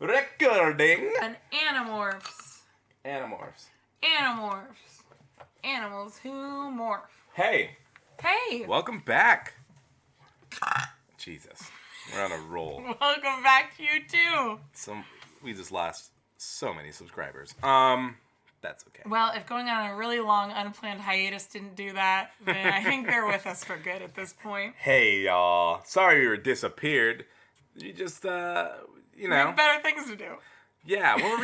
Recording. An Animorphs. Animorphs. Animorphs. Animals who morph. Hey. Hey. Welcome back. Jesus. We're on a roll. Welcome back to you too. We just lost so many subscribers. That's okay. Well, if going on a really long unplanned hiatus didn't do that, then I think they're with us for good at this point. Hey y'all. Sorry you were disappeared. You just We have better things to do. Yeah, what were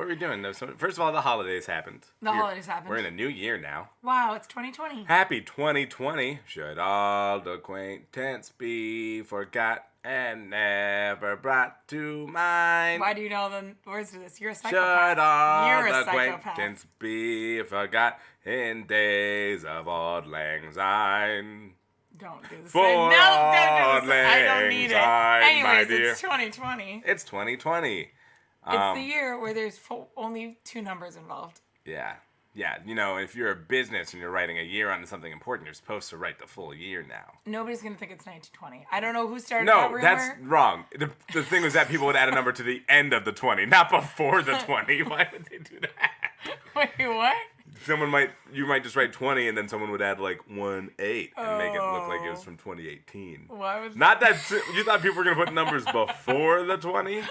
we doing? No, first of all, the holidays happened. Holidays happened. We're in a new year now. Wow, it's 2020. Happy 2020. Should all acquaintance be forgot and never brought to mind? Why do you know the words to this? You're a psychopath. Should all You're a psychopath. acquaintance be forgot in days of auld lang syne? Don't do this. For No, don't do this. I don't lang need it. syne, my Anyways, dear. it's 2020. It's 2020. It's the year where there's only two numbers involved. Yeah. Yeah, you know, if you're a business and you're writing a year onto something important, you're supposed to write the full year now. Nobody's going to think it's 1920. I don't know who started that rumor. No, that's wrong. The thing was that people would add a number to the end of the 20, not before the 20. Why would they do that? Wait, what? You might just write 20 and then someone would add like 1-8 and make it look like it was from 2018. Why was Not that you thought people were going to put numbers before the 20?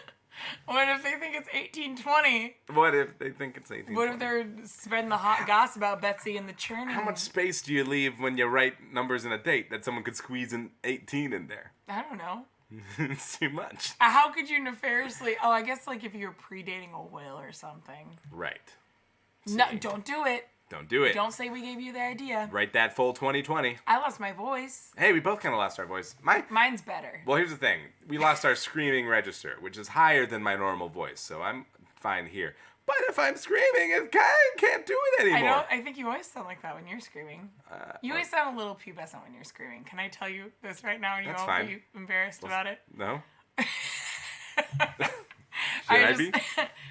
What if they think it's 1820? What if they think it's 1820? What if they're spreading the hot gossip about Betsy and the churning? How much space do you leave when you write numbers in a date that someone could squeeze an 18 in there? I don't know. It's too much. How could you nefariously... Oh, I guess like if you were predating a will or something. Right. No, don't do it. Don't do it. Don't say we gave you the idea. Write that full 2020. I lost my voice. Hey, we both kind of lost our voice. Mine's better. Well, here's the thing. We lost our screaming register, which is higher than my normal voice, so I'm fine here. But if I'm screaming, I can't do it anymore. I think you always sound like that when you're screaming. You always sound a little pubescent when you're screaming. Can I tell you this right now and you won't be embarrassed about it? No? Should I be?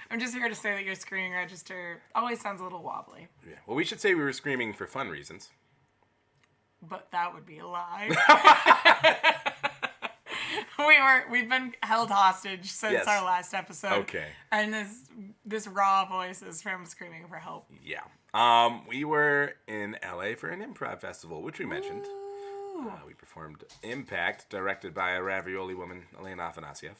I'm just here to say that your screaming register always sounds a little wobbly. Yeah. Well, we should say we were screaming for fun reasons. But that would be a lie. We've been held hostage since our last episode. Okay. And this raw voice is from screaming for help. Yeah. We were in LA for an improv festival, which we mentioned. We performed Impact, directed by a ravioli woman, Elena Afanasieff.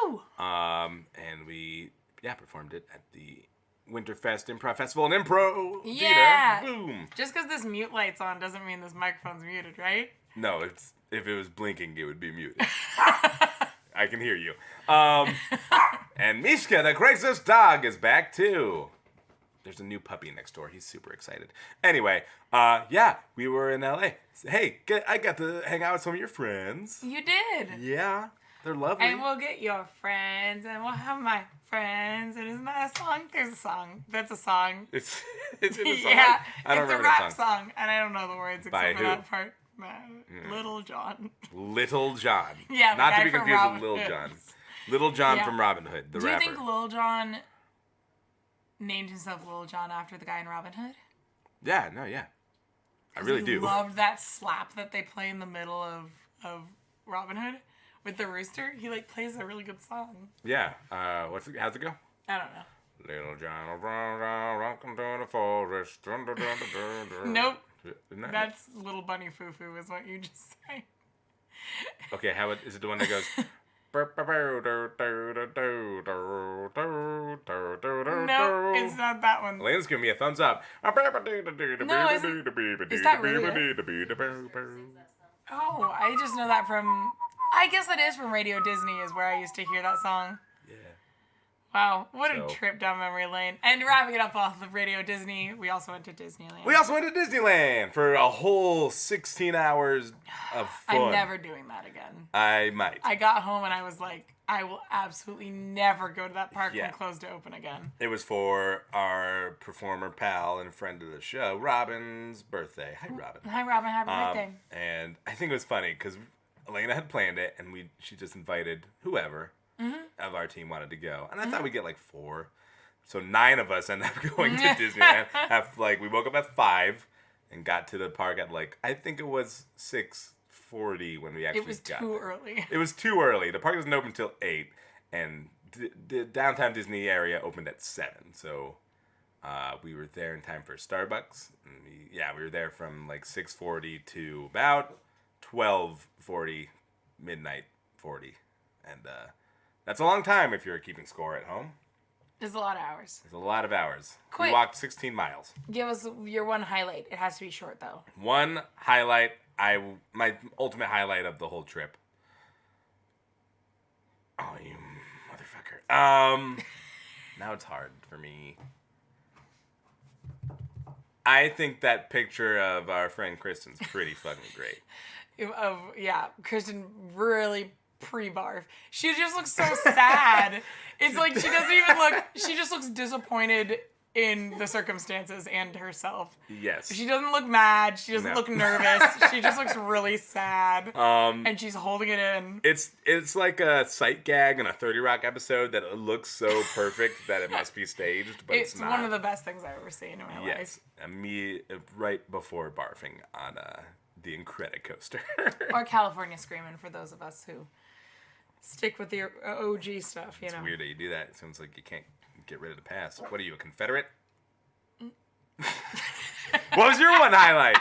Woo! And we performed it at the Winterfest Improv Festival and Impro Yeah. Theater. Boom. Just because this mute light's on doesn't mean this microphone's muted, right? No, if it was blinking, it would be muted. I can hear you. And Mishka, the Craigslist dog, is back too. There's a new puppy next door. He's super excited. Anyway, we were in LA. Hey, I got to hang out with some of your friends. You did. Yeah, they're lovely. And we'll get your friends, and we'll have my friends. And isn't that a song? There's a song. That's a song. It's in a song? Yeah, I don't it's a remember rap the song. song, and I don't know the words By except for who? that part. Little John. Little John. Yeah, the Not guy to be from confused with Robin Lil Hood. Jon. Little John Yeah. from Robin Hood, the Do rapper. you think Lil Jon named himself Lil Jon after the guy in Robin Hood? Yeah, no, yeah. I really do. Loved that slap that they play in the middle of Robin Hood with the rooster. He plays a really good song. Yeah. How's it go? I don't know. Little John, welcome to the forest. Nope. Isn't that That's Little Bunny Foo Foo is what you just sang. Okay, is it the one that goes? No, it's not that one. Elena's giving me a thumbs up. Is that really Oh, I just know that from... I guess it is from Radio Disney is where I used to hear that song. Yeah. Wow, what a trip down memory lane. And wrapping it up off of Radio Disney, we also went to Disneyland. We also went to Disneyland for a whole 16 hours of fun. I'm never doing that again. I might. I got home and I was like, I will absolutely never go to that park Yeah. from closed to open again. It was for our performer pal and friend of the show, Robin's birthday. Hi, Robin. Hi, Robin. Happy birthday. And I think it was funny because Elena had planned it, and she just invited whoever of our team wanted to go. And I thought we'd get 4. So 9 of us ended up going to Disneyland. We woke up at 5 and got to the park at I think it was 6:40 when we actually got It was too early. It was too early. The park doesn't open until 8, and the downtown Disney area opened at 7, so we were there in time for Starbucks. And we were there from like 6:40 to about 12:40, midnight 40, and that's a long time if you're keeping score at home. It's a lot of hours. It's a lot of hours. Quick. We walked 16 miles. Give us your one highlight. It has to be short, though. One highlight, my ultimate highlight of the whole trip. Oh, you motherfucker. Now it's hard for me. I think that picture of our friend Kristen's pretty fucking great. Kristen really pre-barf. She just looks so sad. It's like she doesn't even look. She just looks disappointed in the circumstances and herself. Yes. She doesn't look mad. She doesn't look nervous. She just looks really sad. And she's holding it in. It's like a sight gag in a 30 Rock episode that it looks so perfect that it must be staged, but it's not. It's one of the best things I've ever seen in my life. Yes. Me right before barfing on the Incredicoaster. Or California Screaming for those of us who stick with the OG stuff, you know. It's weird that you do that. It sounds like you can't get rid of the past. What are you, a Confederate? What was your one highlight?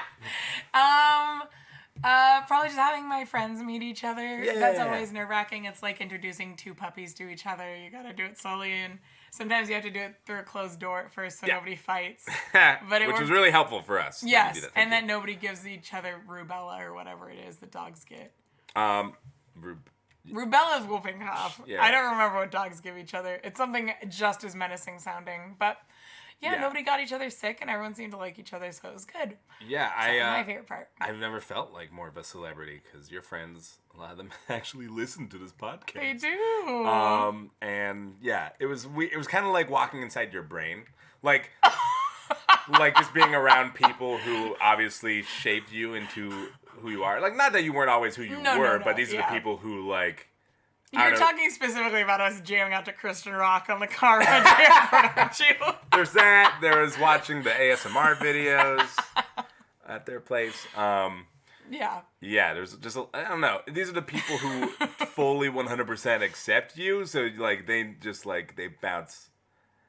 Probably just having my friends meet each other. Yeah. That's always nerve-wracking. It's like introducing two puppies to each other. You gotta do it slowly, and sometimes you have to do it through a closed door at first so nobody fights. Which was really helpful for us. Yes, and then nobody gives each other rubella or whatever it is that dogs get. Rubella's whooping cough. Yeah. I don't remember what dogs give each other. It's something just as menacing sounding, but nobody got each other sick, and everyone seemed to like each other, so it was good. Yeah, my favorite part. I've never felt like more of a celebrity because your friends, a lot of them actually listen to this podcast. They do. And yeah, it was kind of like walking inside your brain, like like just being around people who obviously shaped you into who you are. Like, not that you weren't always who you were, but these are the people who, like... You're talking specifically about us jamming out to Christian Rock on the car ride airport, aren't you? There's that. There was watching the ASMR videos at their place. Yeah, there's just... I don't know. These are the people who fully 100% accept you, so, like, they just, like, they bounce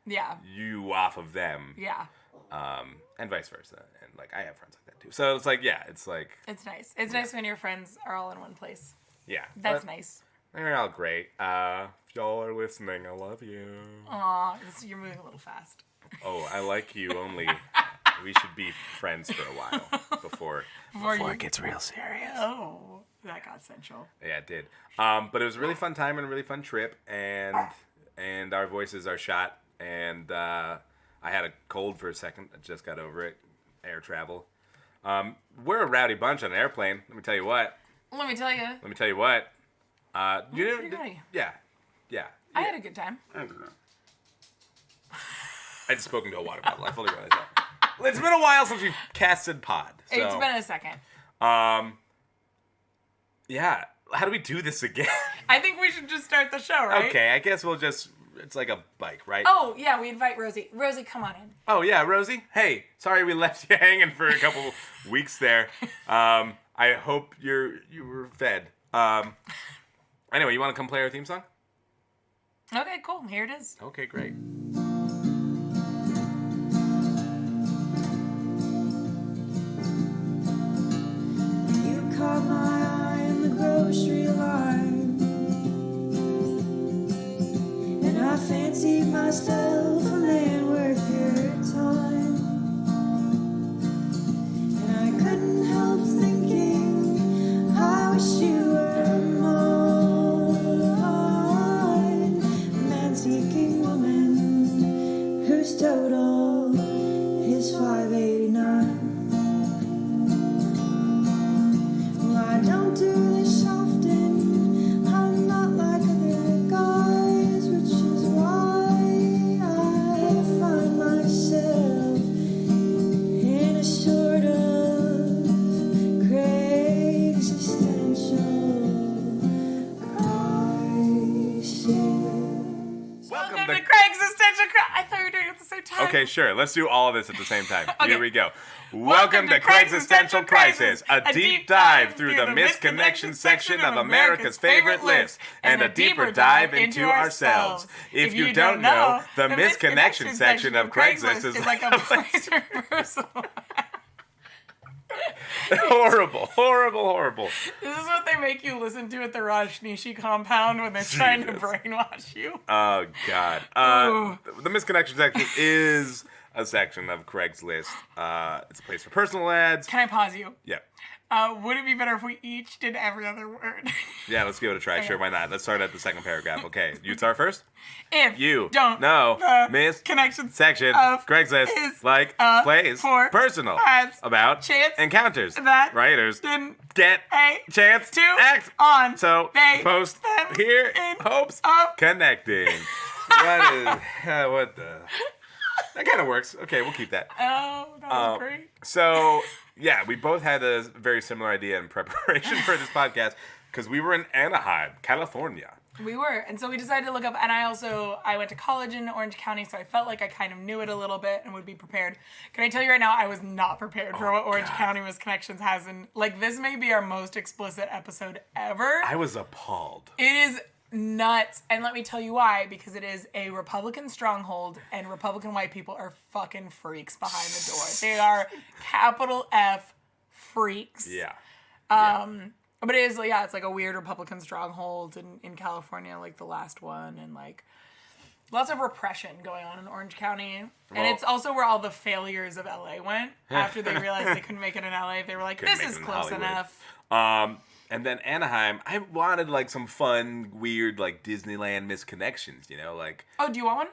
you off of them. Yeah. And vice versa. And, like, I have friends like that, too. So, it's like, it's like... It's nice. It's nice when your friends are all in one place. Yeah. That's nice. They're all great. If y'all are listening, I love you. Aw, you're moving a little fast. Oh, I like you only. We should be friends for a while before it gets real serious. Oh, that got sensual. Yeah, it did. But it was a really fun time and a really fun trip, and our voices are shot, and I had a cold for a second. I just got over it. Air travel. We're a rowdy bunch on an airplane. Let me tell you what. Let me tell you what. Yeah. I had a good time. I don't know. I just spoke into a water bottle. I fully realized that. It's been a while since we've casted pod. So. It's been a second. Yeah. How do we do this again? I think we should just start the show, right? Okay, I guess we'll just... It's like a bike, right? Oh, yeah, we invite Rosie. Rosie, come on in. Oh, yeah, Rosie. Hey, sorry we left you hanging for a couple weeks there. I hope you were fed. Anyway, you want to come play our theme song? Okay, cool. Here it is. Okay, great. You caught my eye in the grocery line, and I fancied myself a man worth your time, and I couldn't help thinking, I wish you were mine, a man-seeking woman whose total is 589. I don't do this often, I'm not like other guys, which is why I find myself in a sort of existential crisis. Welcome to Craig's Existential Crisis. I thought you were doing it at the so tired. Okay, sure. Let's do all of this at the same time. Okay. Here we go. Welcome to Craig's Existential Crisis, a deep dive through the misconnection section of America's favorite lists, and a deeper dive into ourselves. If you don't know, the misconnection section of Craigslist is like a place reversal. Horrible. This is what they make you listen to at the Rajneeshi compound when they're trying to brainwash you. Oh, God. The misconnection section is a section of Craigslist. It's a place for personal ads. Can I pause you? Yeah. Would it be better if we each did every other word? Yeah, let's give it a try. Okay. Sure, why not? Let's start at the second paragraph. Okay, you start first? If you don't know the misconnection section of Craigslist is like plays for personal ads about chance encounters that writers didn't get a chance to act on, so they post them here in hopes of connecting. What the... That kind of works. Okay, we'll keep that. Oh, that was great. So, yeah, we both had a very similar idea in preparation for this podcast because we were in Anaheim, California. We were, and so we decided to look up, and I went to college in Orange County, so I felt like I kind of knew it a little bit and would be prepared. Can I tell you right now, I was not prepared for what Orange County Misconnections has, and like, this may be our most explicit episode ever. I was appalled. It is nuts, and let me tell you why, because it is a Republican stronghold, and Republican white people are fucking freaks behind the door. They are capital F freaks. Yeah. But it is, yeah, it's like a weird Republican stronghold in California, like the last one, and like lots of repression going on in Orange County. And it's also where all the failures of LA went. After they realized they couldn't make it in LA, they were like, this is close enough. And then Anaheim, I wanted like some fun, weird, like Disneyland misconnections, you know, like. Oh, do you want one?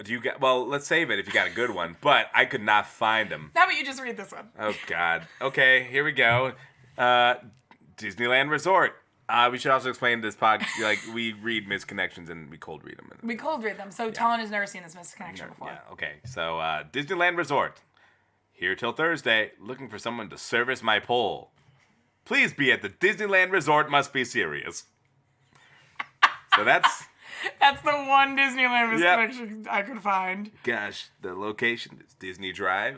Do you got? Well, let's save it if you got a good one. But I could not find them. How about you just read this one? Oh God. Okay, here we go. Disneyland Resort. We should also explain this podcast. Like we read misconnections and we cold read them. We cold read them. So Talon has never seen this misconnection before. Yeah. Okay. So Disneyland Resort. Here till Thursday. Looking for someone to service my pole. Please be at the Disneyland Resort. Must be serious. So that's the one Disneyland misconnection I could find. Gosh, the location is Disney Drive.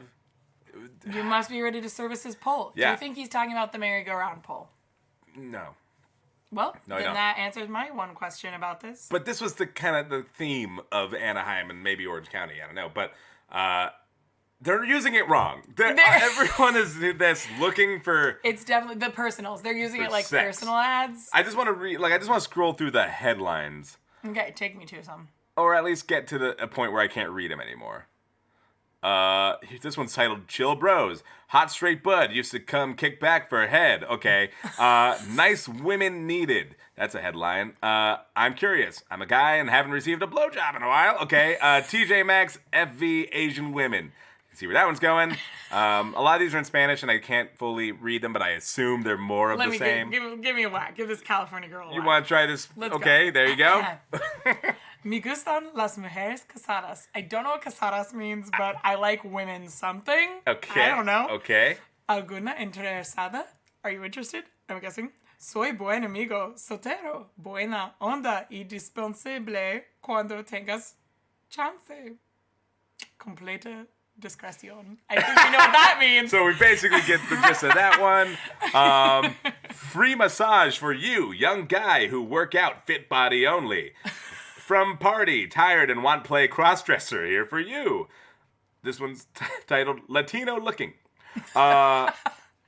You must be ready to service his pole. Yeah. Do you think he's talking about the merry-go-round pole? No. Well, then that answers my one question about this. But this was the kind of the theme of Anaheim and maybe Orange County. I don't know, but they're using it wrong. Everyone is that's looking for. It's definitely the personals. They're using it like sex. Personal ads. I just want to read. Like I just want to scroll through the headlines. Okay, take me to some. Or at least get to a point where I can't read them anymore. This one's titled "Chill Bros." Hot straight bud used to come kick back for a head. Okay. Nice women needed. That's a headline. I'm curious. I'm a guy and haven't received a blowjob in a while. Okay. TJ Maxx FV Asian women. See where that one's going. A lot of these are in Spanish, and I can't fully read them, but I assume they're more of the same. Give me a whack. Give this California girl a whack. You want to try this? Okay, there you go. Me gustan las mujeres casadas. I don't know what casadas means, but I like women something. Okay. I don't know. Okay. ¿Alguna interesada? Are you interested? I'm guessing. Soy buen amigo, soltero, buena onda y disponible cuando tengas chance. Completa discreción. I think you know what that means. So we basically get the gist of that one. Free massage for you, young guy who work out, fit body only. From party, tired and want play crossdresser, here for you. This one's titled Latino Looking.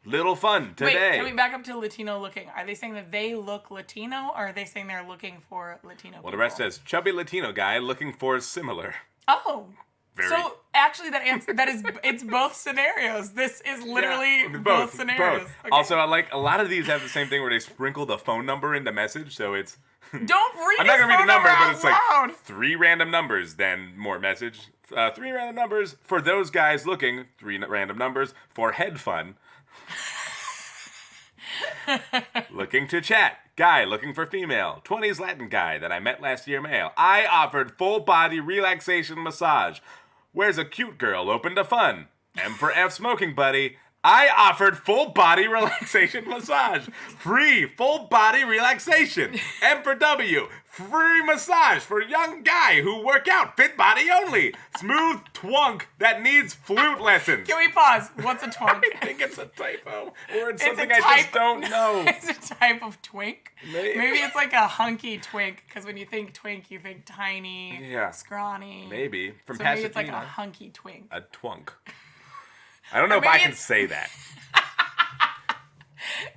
Little fun today. Wait, can we back up to Latino looking? Are they saying that they look Latino, or are they saying they're looking for Latino people? The rest says, chubby Latino guy looking for similar. Oh. So actually it's both scenarios. This is literally both scenarios. Both. Okay. Also, I like a lot of these have the same thing where they sprinkle the phone number in the message, so it's don't read I'm not gonna read the number, but it's loud. like 3 random numbers, then more message. 3 random numbers for those guys looking, 3 random numbers for head fun. Looking to chat. Guy looking for female. 20s Latin guy that I met last year male. I offered full body relaxation massage. Where's a cute girl open to fun? M for F smoking buddy. I offered full body relaxation massage. Free full body relaxation. M for W. Free massage for young guy who work out, fit body only. Smooth twunk that needs flute lessons. Can we pause? What's a twunk? I think it's a typo. Or it's It's something a I type- just don't know. It's a type of twink. Maybe. It's like a hunky twink, because when you think twink, you think tiny, Yeah. scrawny. Maybe. From So Pasadena. maybe it's like a hunky twink. A twunk. I don't know if I maybe can it's- say that.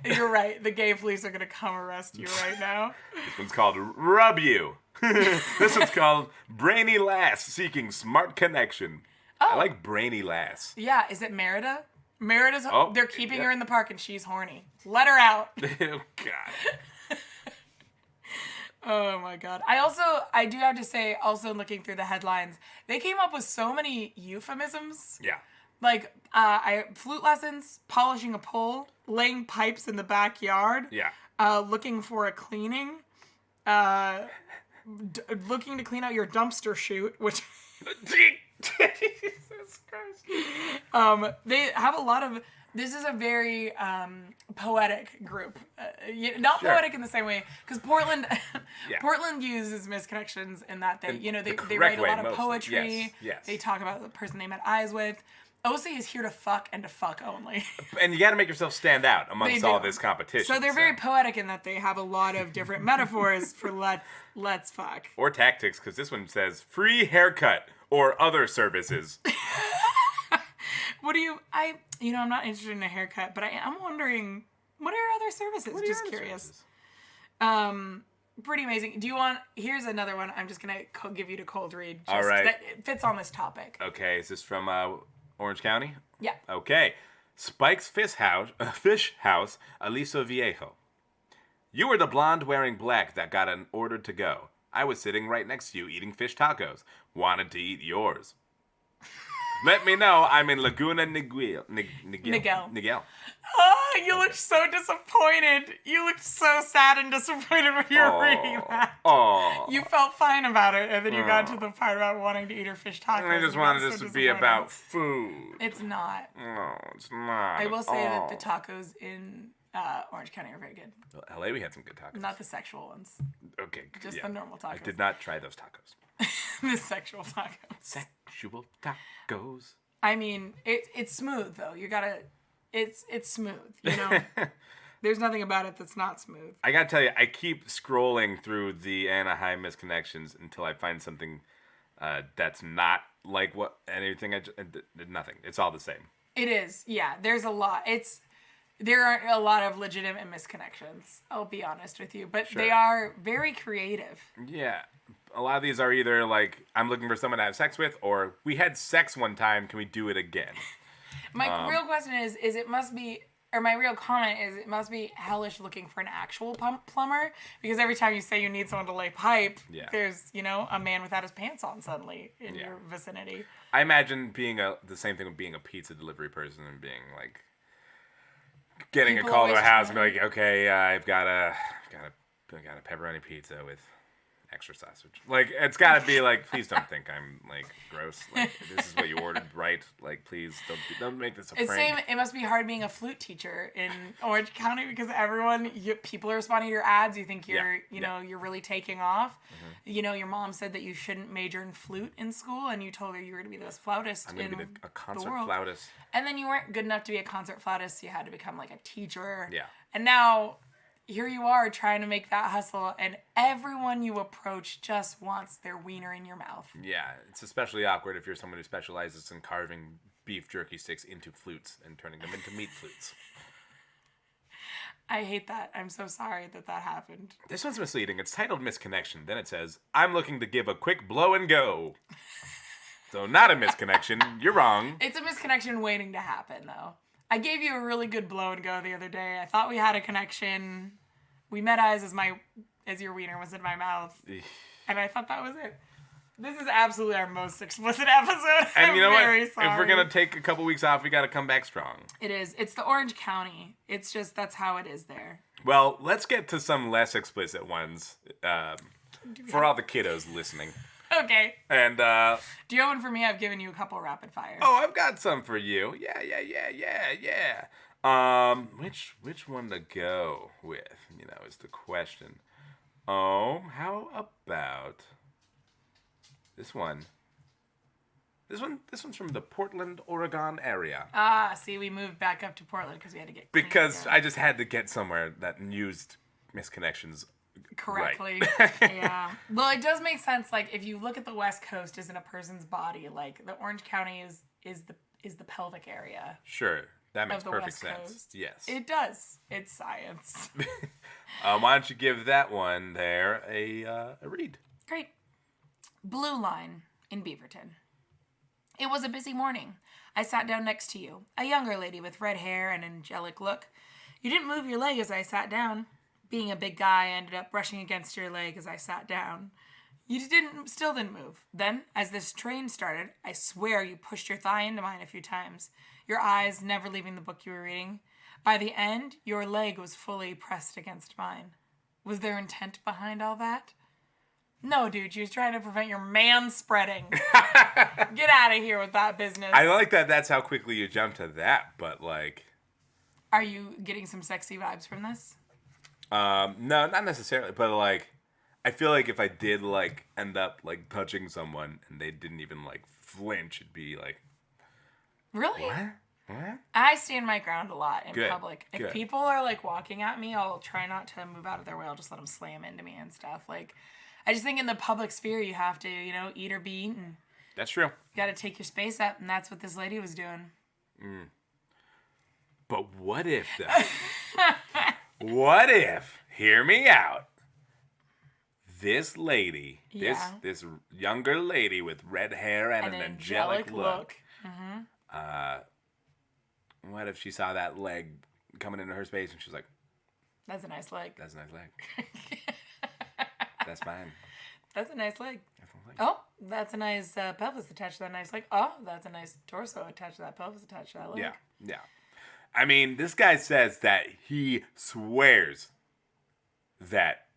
You're right. The gay police are going to come arrest you right now. This one's called Rub You. This one's called Brainy Lass Seeking Smart Connection. I like Brainy Lass. Yeah, is it Merida? Merida's, Oh, they're keeping yeah. her in the park and she's horny. Let her out. Oh, God. Oh my God. I do have to say, also looking through the headlines, they came up with so many euphemisms. Yeah. Like, flute lessons, polishing a pole, laying pipes in the backyard. Yeah. Looking for a cleaning. Looking to clean out your dumpster chute, which... Jesus Christ. They have a lot of... This is a very poetic group. Not Sure. poetic in the same way, because Portland... Yeah. Portland uses misconnections in that they, In they the write correct a way, lot of mostly. poetry. Yes. They talk about the person they met eyes with. OC is here to fuck and to fuck only. And you got to make yourself stand out amongst They all do. this competition. So they're very poetic in that they have a lot of different metaphors for let's fuck. Or tactics, because this one says free haircut or other services. What do you? I'm not interested in a haircut, but I'm wondering what are other services? What are Just your other curious. services? Pretty amazing. Do you want? Here's another one. I'm just gonna give you to cold read. Just, All right. That fits on this topic. Okay, is this from Orange County? Yeah. Okay. Spike's Fish House, Aliso Viejo. You were the blonde wearing black that got an order to go. I was sitting right next to you eating fish tacos. Wanted to eat yours. Let me know. I'm in Laguna Niguel. Niguel. Oh, you looked so disappointed. You looked so sad and disappointed when you were reading that. Oh. You felt fine about it, and then you got to the part about wanting to eat her fish tacos. I just and wanted got this so to be disappointed. about food. It's not. No, it's not. I will say that the Oh. tacos in Orange County are very good. Well, LA, we had some good tacos. Not the sexual ones. Okay. Just yeah. the normal tacos. I did not try those tacos. The sexual tacos. Sexual tacos. I mean, it's smooth though. You gotta. It's smooth. You know. There's nothing about it that's not smooth. I gotta tell you, I keep scrolling through the Anaheim misconnections until I find something that's not like what anything. Nothing. It's all the same. It is. Yeah. There's a lot. There are a lot of legitimate misconnections. I'll be honest with you, but Sure. they are very creative. Yeah. A lot of these are either like, I'm looking for someone to have sex with, or we had sex one time, can we do it again? My real question is it must be, or my real comment is it must be hellish looking for an actual plumber, because every time you say you need someone to lay pipe, Yeah. there's, a man without his pants on suddenly in Yeah. your vicinity. I imagine being the same thing with being a pizza delivery person and being like, getting People a call to a always house and be try. like, okay, I've got a pepperoni pizza with extra sausage. Like, it's gotta be like, please don't think I'm like gross. Like, this is what you ordered, right? Like, please don't make this a It's prank. it must be hard being a flute teacher in Orange County, because people are responding to your ads. You think you're, Yeah. you're really taking off. Your mom said that you shouldn't major in flute in school, and you told her you were going to be the best flautist I'm gonna in be a concert the world. flautist. And then you weren't good enough to be a concert flautist, so you had to become like a teacher. Yeah. And now here you are trying to make that hustle, and everyone you approach just wants their wiener in your mouth. Yeah, it's especially awkward if you're someone who specializes in carving beef jerky sticks into flutes and turning them into meat flutes. I hate that. I'm so sorry that happened. This one's misleading. It's titled Misconnection. Then it says, I'm looking to give a quick blow and go. So not a misconnection. You're wrong. It's a misconnection waiting to happen, though. I gave you a really good blow and go the other day. I thought we had a connection. We met eyes as your wiener was in my mouth. And I thought that was it. This is absolutely our most explicit episode. And you know what? Very sorry. If we're going to take a couple weeks off, we got to come back strong. It is. It's the Orange County. It's just, that's how it is there. Well, let's get to some less explicit ones for all the kiddos listening. Okay. And, Do you have one for me? I've given you a couple rapid fire. oh, I've got some for you. Yeah. Which one to go with, is the question. Oh, how about this one? This one's from the Portland, Oregon area. Ah, see, we moved back up to Portland because we had to get clean Because again. I just had to get somewhere that used misconnections Correctly. right. Yeah. Well, it does make sense. Like, if you look at the West Coast as in a person's body, like the Orange County is the pelvic area Sure, that makes of the perfect West sense. Coast. Yes. It does. It's science. Why don't you give that one there a read? Great. Blue Line in Beaverton. It was a busy morning. I sat down next to you, a younger lady with red hair and an angelic look. You didn't move your leg as I sat down. Being a big guy, I ended up brushing against your leg as I sat down. You still didn't move. Then, as this train started, I swear you pushed your thigh into mine a few times, your eyes never leaving the book you were reading. By the end, your leg was fully pressed against mine. Was there intent behind all that? No, dude, she was trying to prevent your man-spreading. Get out of here with that business. I like that that's how quickly you jump to that, but like... Are you getting some sexy vibes from this? No, not necessarily, but like... I feel like if I did like end up like touching someone and they didn't even like flinch, it'd be like... Really? What? I stand my ground a lot in Good, public. If good. people are like walking at me, I'll try not to move out of their way. I'll just let them slam into me and stuff. Like, I just think in the public sphere, you have to, eat or be eaten. That's true. You got to take your space up, and that's what this lady was doing. But what if, though? What if, hear me out, this lady, Yeah. this younger lady with red hair and an angelic look, what if she saw that leg coming into her space and she was like, That's a nice leg. that's a nice leg. That's fine. That's a nice leg. That's my leg. Oh, that's a nice pelvis attached to that nice leg. Oh, that's a nice torso attached to that pelvis attached to that leg. Yeah. I mean, this guy says that he swears that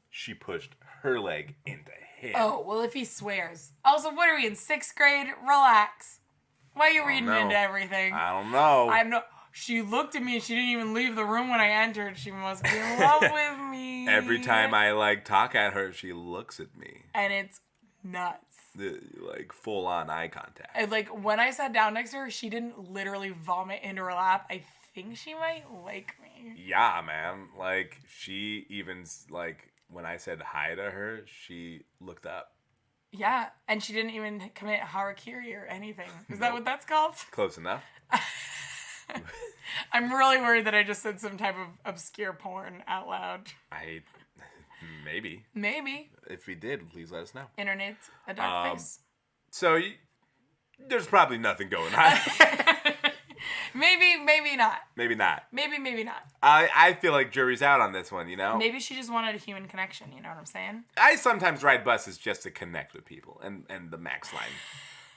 she pushed her leg into him. Oh, well, if he swears. Also, what are we in 6th grade? Relax. Why are you reading know. into everything? I don't know. She looked at me and she didn't even leave the room when I entered. She must be in love with me. Every time I like talk at her, she looks at me. And it's nuts. Like full on eye contact. And like when I sat down next to her, she didn't literally vomit into her lap. I think she might like me. Yeah, man. Like she even like when I said hi to her, she looked up. Yeah, and she didn't even commit harakiri or anything. Is that what that's called? Close enough. I'm really worried that I just said some type of obscure porn out loud. Maybe. Maybe. If we did, please let us know. Internet's a dark place. So there's probably nothing going on. Maybe not. Maybe not. Maybe not. I feel like jury's out on this one, Maybe she just wanted a human connection, you know what I'm saying? I sometimes ride buses just to connect with people and the Max line.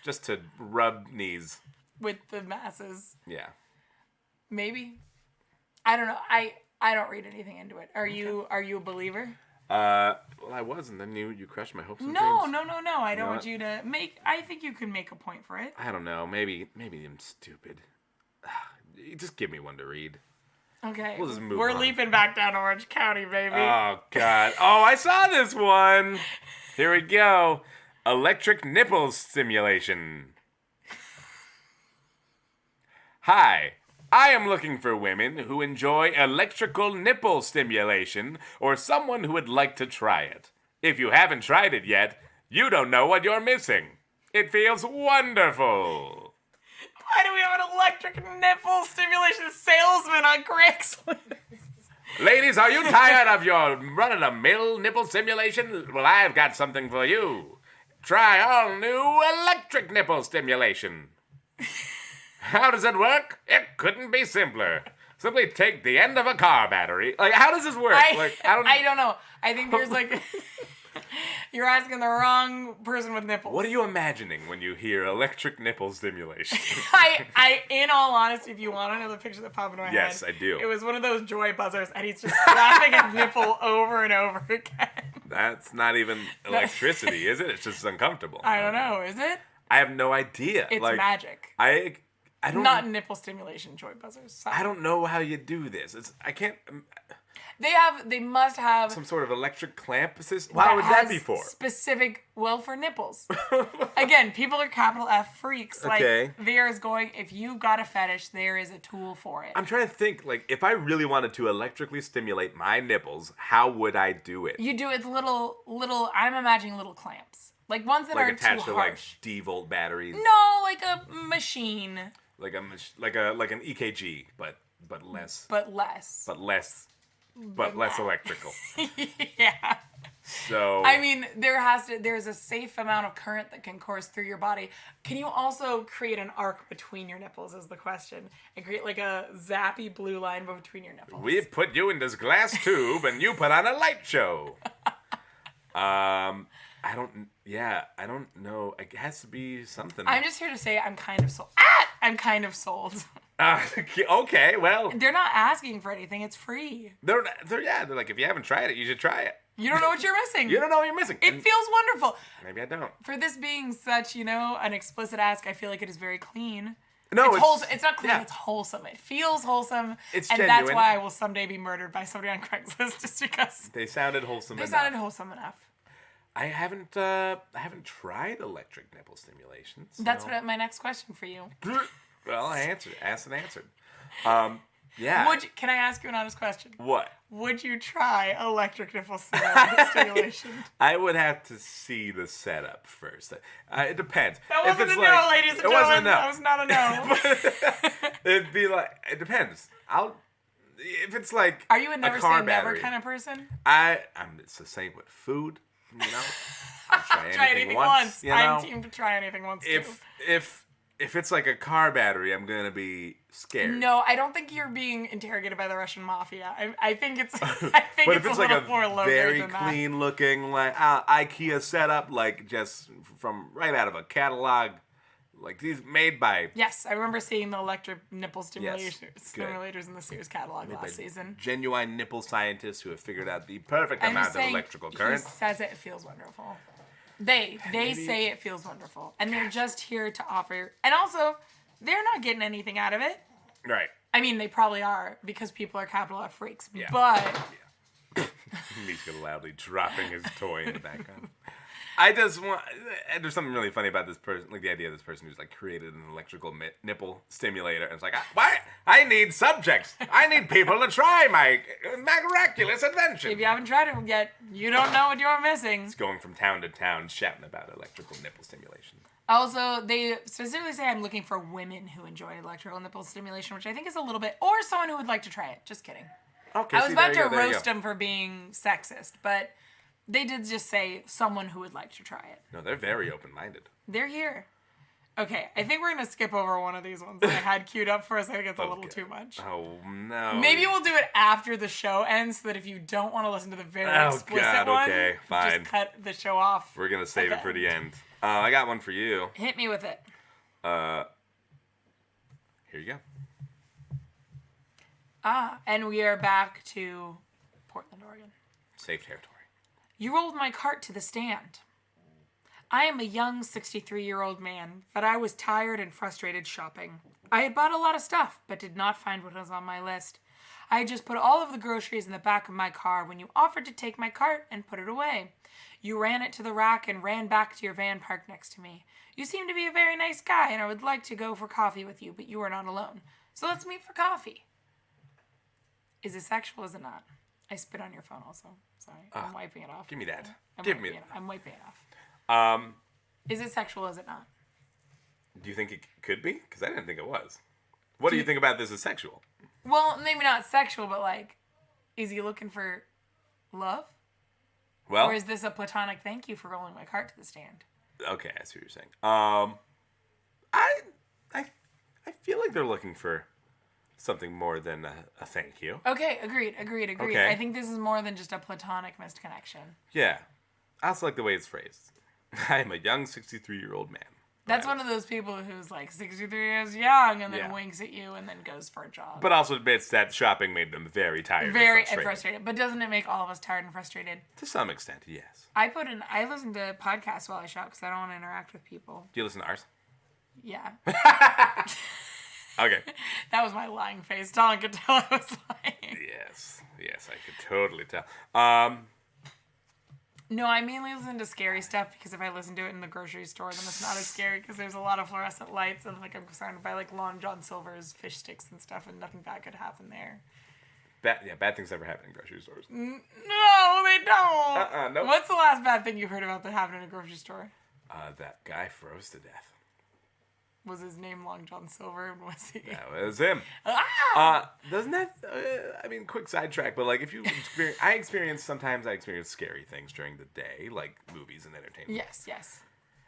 Just to rub knees. With the masses. Yeah. Maybe. I don't know. I don't read anything into it. Are you a believer? Well, I was, and then you crushed my hopes and No. dreams. I don't know want what? you to make. I think you can make a point for it. I don't know. Maybe I'm stupid. Just give me one to read. Okay. We'll just move We're on. leaping back down to Orange County, baby. Oh, God. Oh, I saw this one. Here we go. Electric nipple stimulation. Hi. I am looking for women who enjoy electrical nipple stimulation or someone who would like to try it. If you haven't tried it yet, you don't know what you're missing. It feels wonderful. Why do we have an electric nipple stimulation salesman on Craigslist? Ladies, are you tired of your run-of-the-mill nipple stimulation? Well, I've got something for you. Try all new electric nipple stimulation. How does it work? It couldn't be simpler. Simply take the end of a car battery. Like, how does this work? I don't know. I think there's like... You're asking the wrong person with nipples. What are you imagining when you hear electric nipple stimulation? I, in all honesty, if you want to know the picture that popped into my head. Yes, I do. It was one of those joy buzzers, and he's just slapping a nipple over and over again. That's not even electricity, is it? It's just uncomfortable. I don't know. Is it? I have no idea. It's like, magic. I don't. Not nipple stimulation joy buzzers. Sorry. I don't know how you do this. I can't. They must have Some sort of electric clamp system? What would that has be for? Specific, for nipples. Again, people are capital F freaks. Okay. Like, there is going, if you got a fetish, there is a tool for it. I'm trying to think, like, if I really wanted to electrically stimulate my nipples, how would I do it? You do it little, I'm imagining little clamps. Like ones that Like aren't attached too to like harsh. D-volt batteries. No, like a machine. Like an EKG, but less. But less. But less electrical. Yeah. So I mean, there's a safe amount of current that can course through your body. Can you also create an arc between your nipples is the question. And create like a zappy blue line between your nipples. we put you in this glass tube and you put on a light show. I don't know. It has to be something. I'm just here to say I'm kind of sold. I'm kind of sold. Okay, well. They're not asking for anything. It's free. They're like, if you haven't tried it, you should try it. You don't know what you're missing. You don't know what you're missing. It feels wonderful. Maybe I don't. For this being such, an explicit ask, I feel like it is very clean. No, it's wholesome. It's not clean. yeah. It's wholesome. It feels wholesome. It's and genuine. that's why I will someday be murdered by somebody on Craigslist, just because They sounded wholesome they enough. sounded wholesome enough. I haven't tried electric nipple stimulation. So. That's my next question for you. Well, I answered. Asked and answered. Yeah. Can I ask you an honest question? What? Would you try electric nipple stimulation? I would have to see the setup first. It depends. That If wasn't it's a like- no, ladies and it wasn't gentlemen. a no. That was not a no. It'd be like, it depends. If it's like Are you a never car say never battery, kind of person? it's the same with food. You know, I'll Try anything once. You know? I'm team to try anything once too. If it's like a car battery, I'm gonna be scared. No, I don't think you're being interrogated by the Russian mafia. I think it's. I think But it's if it's a like little a more low very than that. clean looking like IKEA setup, like just from right out of a catalog, like these made by Yes, I remember seeing the electric nipple good. stimulators in the Sears catalog last season. genuine nipple scientists who have figured out the perfect I'm amount just of saying, electrical current. He says it feels wonderful. They say it feels wonderful, and they're just here to offer. And also, they're not getting anything out of it. Right. I mean, they probably are because people are capital F freaks. Yeah. But He's loudly dropping his toy in the background. I just want. There's something really funny about this person, like the idea of this person who's like created an electrical nipple stimulator. And it's like, why? I need subjects. I need people to try my miraculous invention. if you haven't tried it yet, you don't know what you're missing. It's going from town to town shouting about electrical nipple stimulation. Also, they specifically say I'm looking for women who enjoy electrical nipple stimulation, which I think is a little bit, or someone who would like to try it. Just kidding. Okay, I was about to there you roast go. them for being sexist, but they did just say someone who would like to try it. No, they're very open-minded. They're here. Okay, I think we're going to skip over one of these ones that I had queued up for us. I think it's a little too much. Oh, no. Maybe we'll do it after the show ends so that if you don't want to listen to the very explicit God, one, okay, fine. just cut the show off. We're going to save at it for the the end. I got one for you. Hit me with it. Here you go. And we are back to Portland, Oregon. Safe territory. You rolled my cart to the stand. I am a young 63-year-old man, but I was tired and frustrated shopping. I had bought a lot of stuff, but did not find what was on my list. I had just put all of the groceries in the back of my car when you offered to take my cart and put it away. You ran it to the rack and ran back to your van parked next to me. You seem to be a very nice guy, and I would like to go for coffee with you, but you are not alone. So let's meet for coffee. Is it sexual or is it not? I spit on your phone also. Sorry. I'm wiping it off. Give me that. I'm Give me wiping that. I'm wiping it off. Is it sexual or is it not? Do you think it could be? Because I didn't think it was. What do you think about this as sexual? Well, maybe not sexual, but like, is he looking for love? Well, Or is this a platonic thank you for rolling my cart to the stand? okay, I see what you're saying. I feel like they're looking for something more than a thank you. Okay, agreed. Okay. I think this is more than just a platonic missed connection. Yeah. I also like the way it's phrased. I am a young 63-year-old man. That's one of those people who's like 63 years young and then Yeah. winks at you and then goes for a job. But also admits that shopping made them very tired Very and frustrated. frustrated. But doesn't it make all of us tired and frustrated? To some extent, yes. I listen to podcasts while I shop because I don't want to interact with people. Do you listen to ours? Yeah. Okay. That was my lying face. Talon could tell I was lying. Yes, I could totally tell. No, I mainly listen to scary stuff because if I listen to it in the grocery store, then it's not as scary because there's a lot of fluorescent lights and like I'm surrounded by like Long John Silver's fish sticks and stuff, and nothing bad could happen there. Bad things never happen in grocery stores. No, they don't. Nope. What's the last bad thing you heard about that happened in a grocery store? That guy froze to death. Was his name Long John Silver? And was he? That was him. Doesn't that? Quick sidetrack, but like if you experience, sometimes I experience scary things during the day, like movies and entertainment. Yes.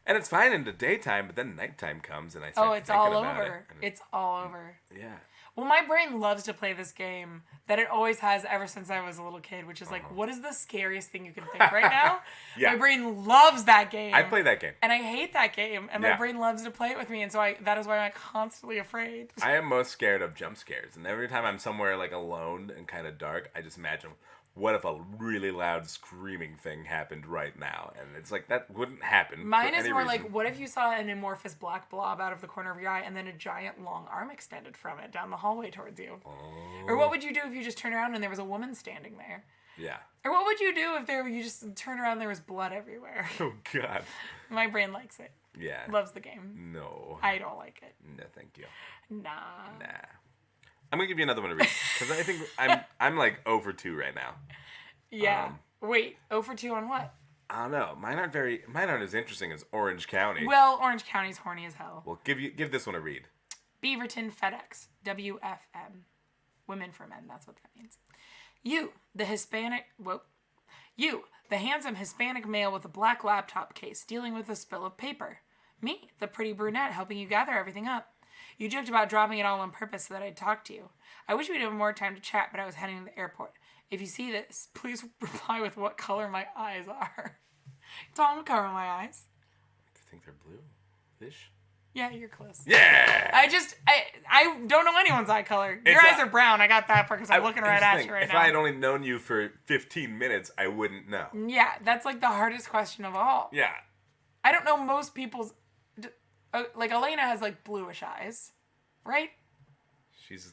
And it's fine in the daytime, but then nighttime comes and I start it's thinking all about over. It's all over. Yeah. Well, my brain loves to play this game that it always has ever since I was a little kid, which is like, what is the scariest thing you can think right now? Yeah. My brain loves that game. I play that game. And I hate that game, and my brain loves to play it with me, and so that is why I'm constantly afraid. I am most scared of jump scares, and every time I'm somewhere like alone and kind of dark, I just imagine, what if a really loud screaming thing happened right now? And it's like, that wouldn't happen. Mine is more like, what if you saw an amorphous black blob out of the corner of your eye and then a giant long arm extended from it down the hallway towards you? Oh. Or what would you do if you just turned around and there was a woman standing there? Yeah. Or what would you do if you just turned around and there was blood everywhere? Oh, God. My brain likes it. Yeah. Loves the game. No. I don't like it. No, thank you. Nah. I'm gonna give you another one to read because I think I'm like 0 for 2 right now. Yeah. Wait, 0 for 2 on what? I don't know. Mine aren't as interesting as Orange County. Well, Orange County's horny as hell. Well, give this one a read. Beaverton FedEx, WFM, Women for Men. That's what that means. You, the handsome Hispanic male with a black laptop case dealing with a spill of paper. Me, the pretty brunette helping you gather everything up. You joked about dropping it all on purpose so that I'd talk to you. I wish we'd have more time to chat, but I was heading to the airport. If you see this, please reply with what color my eyes are. Tell me what color are my eyes. I think they're blue-ish. Yeah, you're close. Yeah! I don't know anyone's eye color. Your eyes are brown. I got that part because I'm looking right at you right now. If I had only known you for 15 minutes, I wouldn't know. Yeah, that's like the hardest question of all. Yeah. I don't know most people's... like, Elena has, like, bluish eyes, right? She's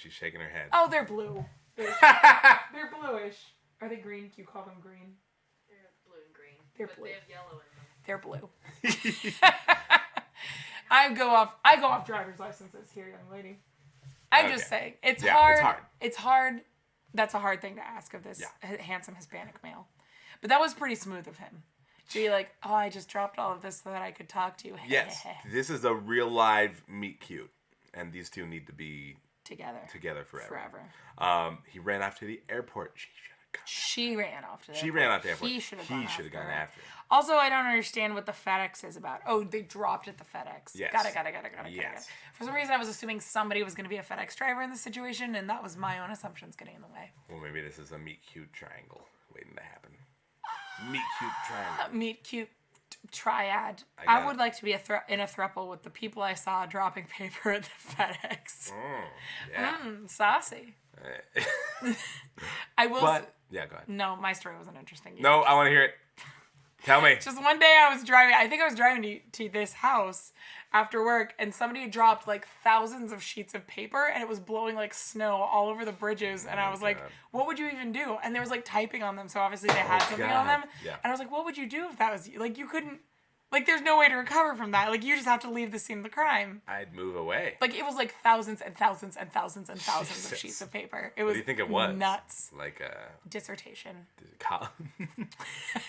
shaking her head. Oh, they're blue. They're bluish. Are they green? Do you call them green? They're blue and green. They're but blue. They have yellow in them. They're blue. I go off driver's licenses here, young lady. I'm just saying. It's hard. It's hard. That's a hard thing to ask of this handsome Hispanic male. But that was pretty smooth of him. To be like, oh, I just dropped all of this so that I could talk to you. Yes. This is a real live meet cute. And these two need to be together forever. He ran off to the airport. She ran off to the airport. She ran off to the airport. He should have gone after her. Also, I don't understand what the FedEx is about. Oh, they dropped at the FedEx. Yes. Got it. For some reason, I was assuming somebody was going to be a FedEx driver in this situation, and that was my own assumptions getting in the way. Well, maybe this is a meet cute triangle waiting to happen. Meet cute triangle. Meet cute triad. I would like to be in a throuple with the people I saw dropping paper at the FedEx. Oh, yeah. Saucy. I will. Yeah, go ahead. No, my story wasn't interesting. No, I want to hear it. Tell me. Just one day I think I was driving to this house after work, and somebody dropped like thousands of sheets of paper, and it was blowing like snow all over the bridges, and I was like, what would you even do? And there was like typing on them, so obviously they had something on them. Yeah. And I was like, what would you do if that was you? Like, you couldn't, like, there's no way to recover from that. Like, you just have to leave the scene of the crime. I'd move away. Like, it was like thousands and thousands and thousands and thousands of sheets of paper. It was what do you think it was? Nuts. Like a dissertation.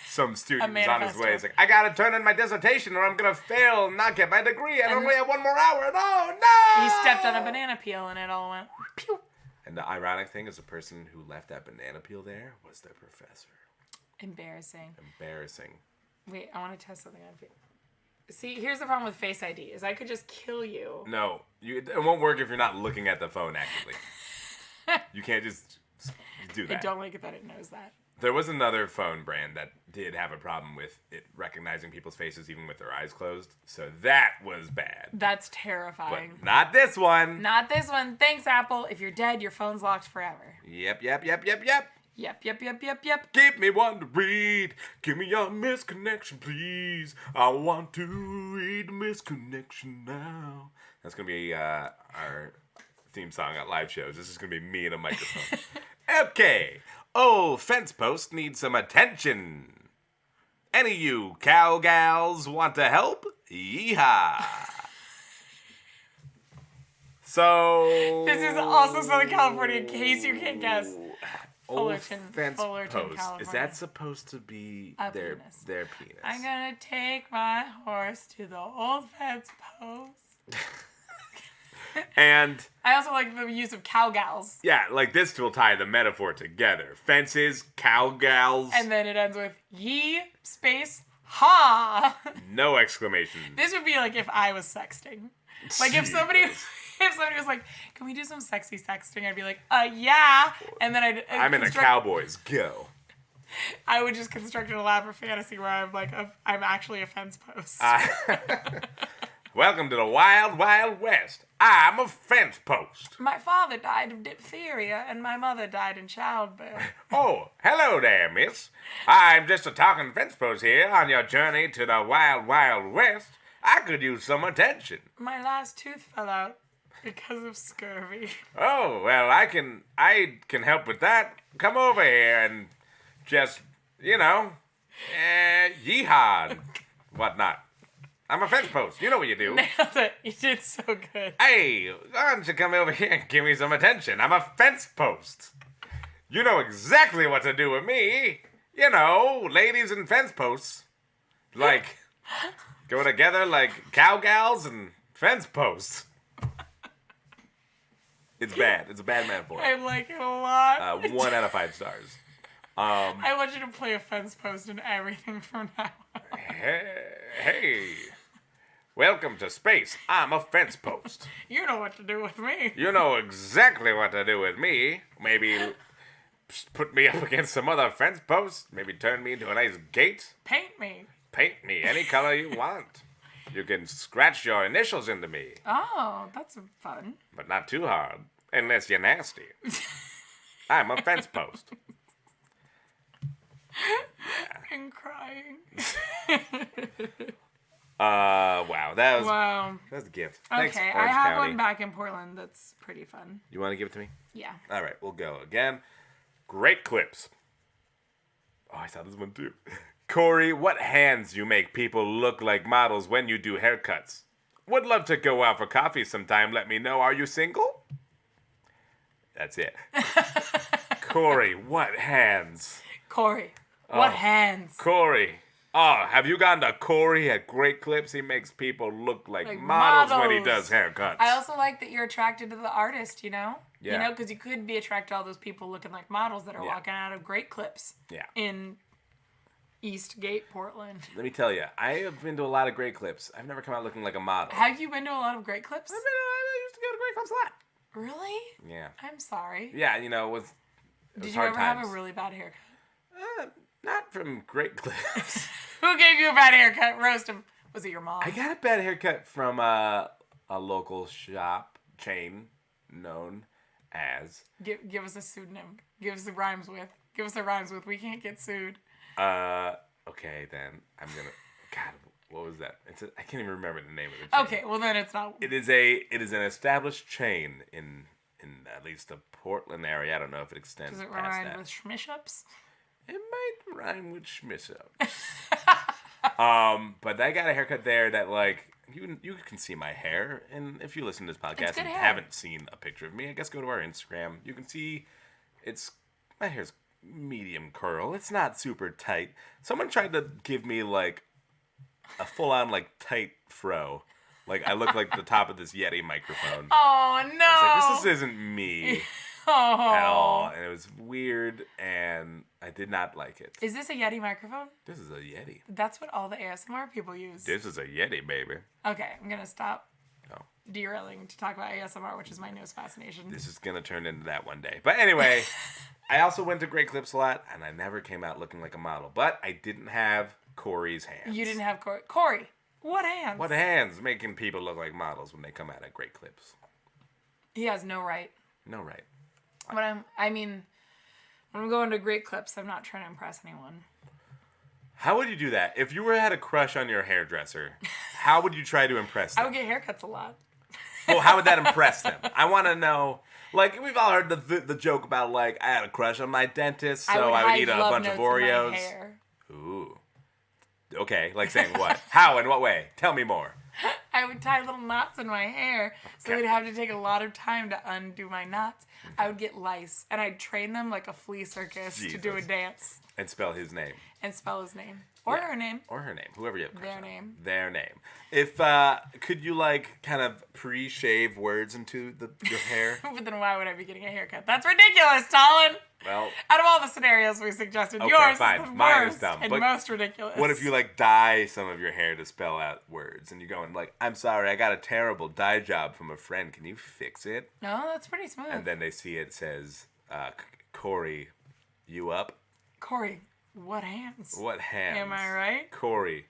Some student was on his way. He's like, I gotta turn in my dissertation or I'm gonna fail and not get my degree. I only have 1 more hour. No! He stepped on a banana peel and it all went pew. And the ironic thing is the person who left that banana peel there was their professor. Embarrassing. Wait, I want to test something on you. See, here's the problem with Face ID, is I could just kill you. No, it won't work if you're not looking at the phone actively. You can't just do that. I don't like it that it knows that. There was another phone brand that did have a problem with it recognizing people's faces even with their eyes closed. So that was bad. That's terrifying. But not this one. Not this one. Thanks, Apple. If you're dead, your phone's locked forever. Yep. Yep. Give me one to read. Give me a misconnection, please. I want to read misconnection now. That's going to be our theme song at live shows. This is going to be me and a microphone. Okay. Oh, fence post needs some attention. Any of you cow gals want to help? Yeehaw. So... This is also Southern California, in case you can't guess. Old Fullerton, fence Fullerton, post. California. Is that supposed to be their penis. their penis? I'm gonna take my horse to the old fence post. And I also like the use of cowgals. yeah, like this will tie the metaphor together. Fences, cowgals. And then it ends with ye space ha. No exclamation. This would be like if I was sexting. Like if somebody was like, "Can we do some sexy sexting?" I'd be like, yeah. And then I'm in the Cowboys. Go. I would just construct an elaborate fantasy where I'm like, I'm actually a fence post. Welcome to the Wild Wild West. I'm a fence post. My father died of diphtheria, and my mother died in childbirth. Oh, hello there, miss. I'm just a talking fence post here on your journey to the Wild Wild West. I could use some attention. My last tooth fell out because of scurvy. Oh, well, I can help with that. Come over here and just, yeehaw and whatnot. I'm a fence post. You know what you do. Nailed it. You did so good. Hey, why don't you come over here and give me some attention? I'm a fence post. You know exactly what to do with me. You know, ladies and fence posts. Like, go together like cowgals and fence posts. It's bad. It's a bad metaphor. I like it a lot. 1 out of 5 stars. I want you to play a fence post in everything from now on. Hey. Welcome to space. I'm a fence post. You know what to do with me. You know exactly what to do with me. Maybe put me up against some other fence posts. Maybe turn me into a nice gate. Paint me. Paint me any color you want. You can scratch your initials into me. Oh, that's fun. But not too hard. Unless you're nasty. I'm a fence post. I'm crying. Wow. That was a gift. Thanks, Okay, I Orange have County. one back in Portland that's pretty fun. You want to give it to me? Yeah. All right, we'll go again. Great clips. Oh, I saw this one too. Corey, what hands you make people look like models when you do haircuts? Would love to go out for coffee sometime. Let me know. Are you single? That's it. Corey, what hands? Corey, what hands? Corey. Oh, have you gone to Corey at Great Clips? He makes people look like models when he does haircuts. I also like that you're attracted to the artist, you know? Yeah. You know, because you could be attracted to all those people looking like models that are walking out of Great Clips. Yeah. In Eastgate, Portland. Let me tell you, I have been to a lot of Great Clips. I've never come out looking like a model. Have you been to a lot of Great Clips? I used to go to Great Clips a lot. Really? Yeah. I'm sorry. Yeah, you know, it was Did you hard ever times. have a really bad haircut? Not from Great Clips. Who gave you a bad haircut? Roast him. Was it your mom? I got a bad haircut from a local shop chain known as... Give us a pseudonym. Give us the rhymes with. Give us the rhymes with. We can't get sued. Okay, then I'm gonna... God, what was that? I can't even remember the name of the chain. Okay, well then it's not... It is an established chain in at least the Portland area. I don't know if it extends Does it past rhyme that. with schmishups? It might rhyme with schmissup. But I got a haircut there that, like, you can see my hair. And if you listen to this podcast and hair. haven't seen a picture of me, I guess go to our Instagram. You can see my hair's medium curl. It's not super tight. Someone tried to give me, like, a full-on, like, tight fro. Like, I look like the top of this Yeti microphone. Oh, no. I was like, this isn't me Oh. at all. And it was weird, and I did not like it. Is this a Yeti microphone? This is a Yeti. That's what all the ASMR people use. This is a Yeti, baby. Okay, I'm going to stop Oh. derailing to talk about ASMR, which is my newest fascination. This is going to turn into that one day. But anyway, I also went to Great Clips a lot, and I never came out looking like a model. But I didn't have Corey's hands. You didn't have Corey. Corey, what hands? What hands making people look like models when they come out at Great when He has no right. No right. When I'm going to Great Clips. I'm not trying to impress anyone. How would you do that? If you had a crush on your hairdresser, how would you try to impress them? I would get haircuts a lot. Well, how would that impress them? I want to know. Like, we've all heard the joke about, like, I had a crush on my dentist, so I would eat a bunch of Oreos. My hair. Ooh. Okay, like saying what? How? In what way? Tell me more. I would tie little knots in my hair, so Okay. they'd have to take a lot of time to undo my knots. I would get lice, and I'd train them like a flea circus to do a Jesus. dance And spell his name. and spell his name. Or Yeah. her name. Or her name. Whoever you have a crush Their on. name. Their name. If, could you, like, kind of pre-shave words into your hair? But then why would I be getting a haircut? That's ridiculous, Talon! Well, Out of all the scenarios we suggested, Okay, yours fine. is the Mine is worst dumb, and but most ridiculous. what if you, like, dye some of your hair to spell out words? And you're going, like, I'm sorry, I got a terrible dye job from a friend. Can you fix it? No, that's pretty smooth. And then they see it says, Corey, you up? Corey, what hands? What hands? Am I right? Corey,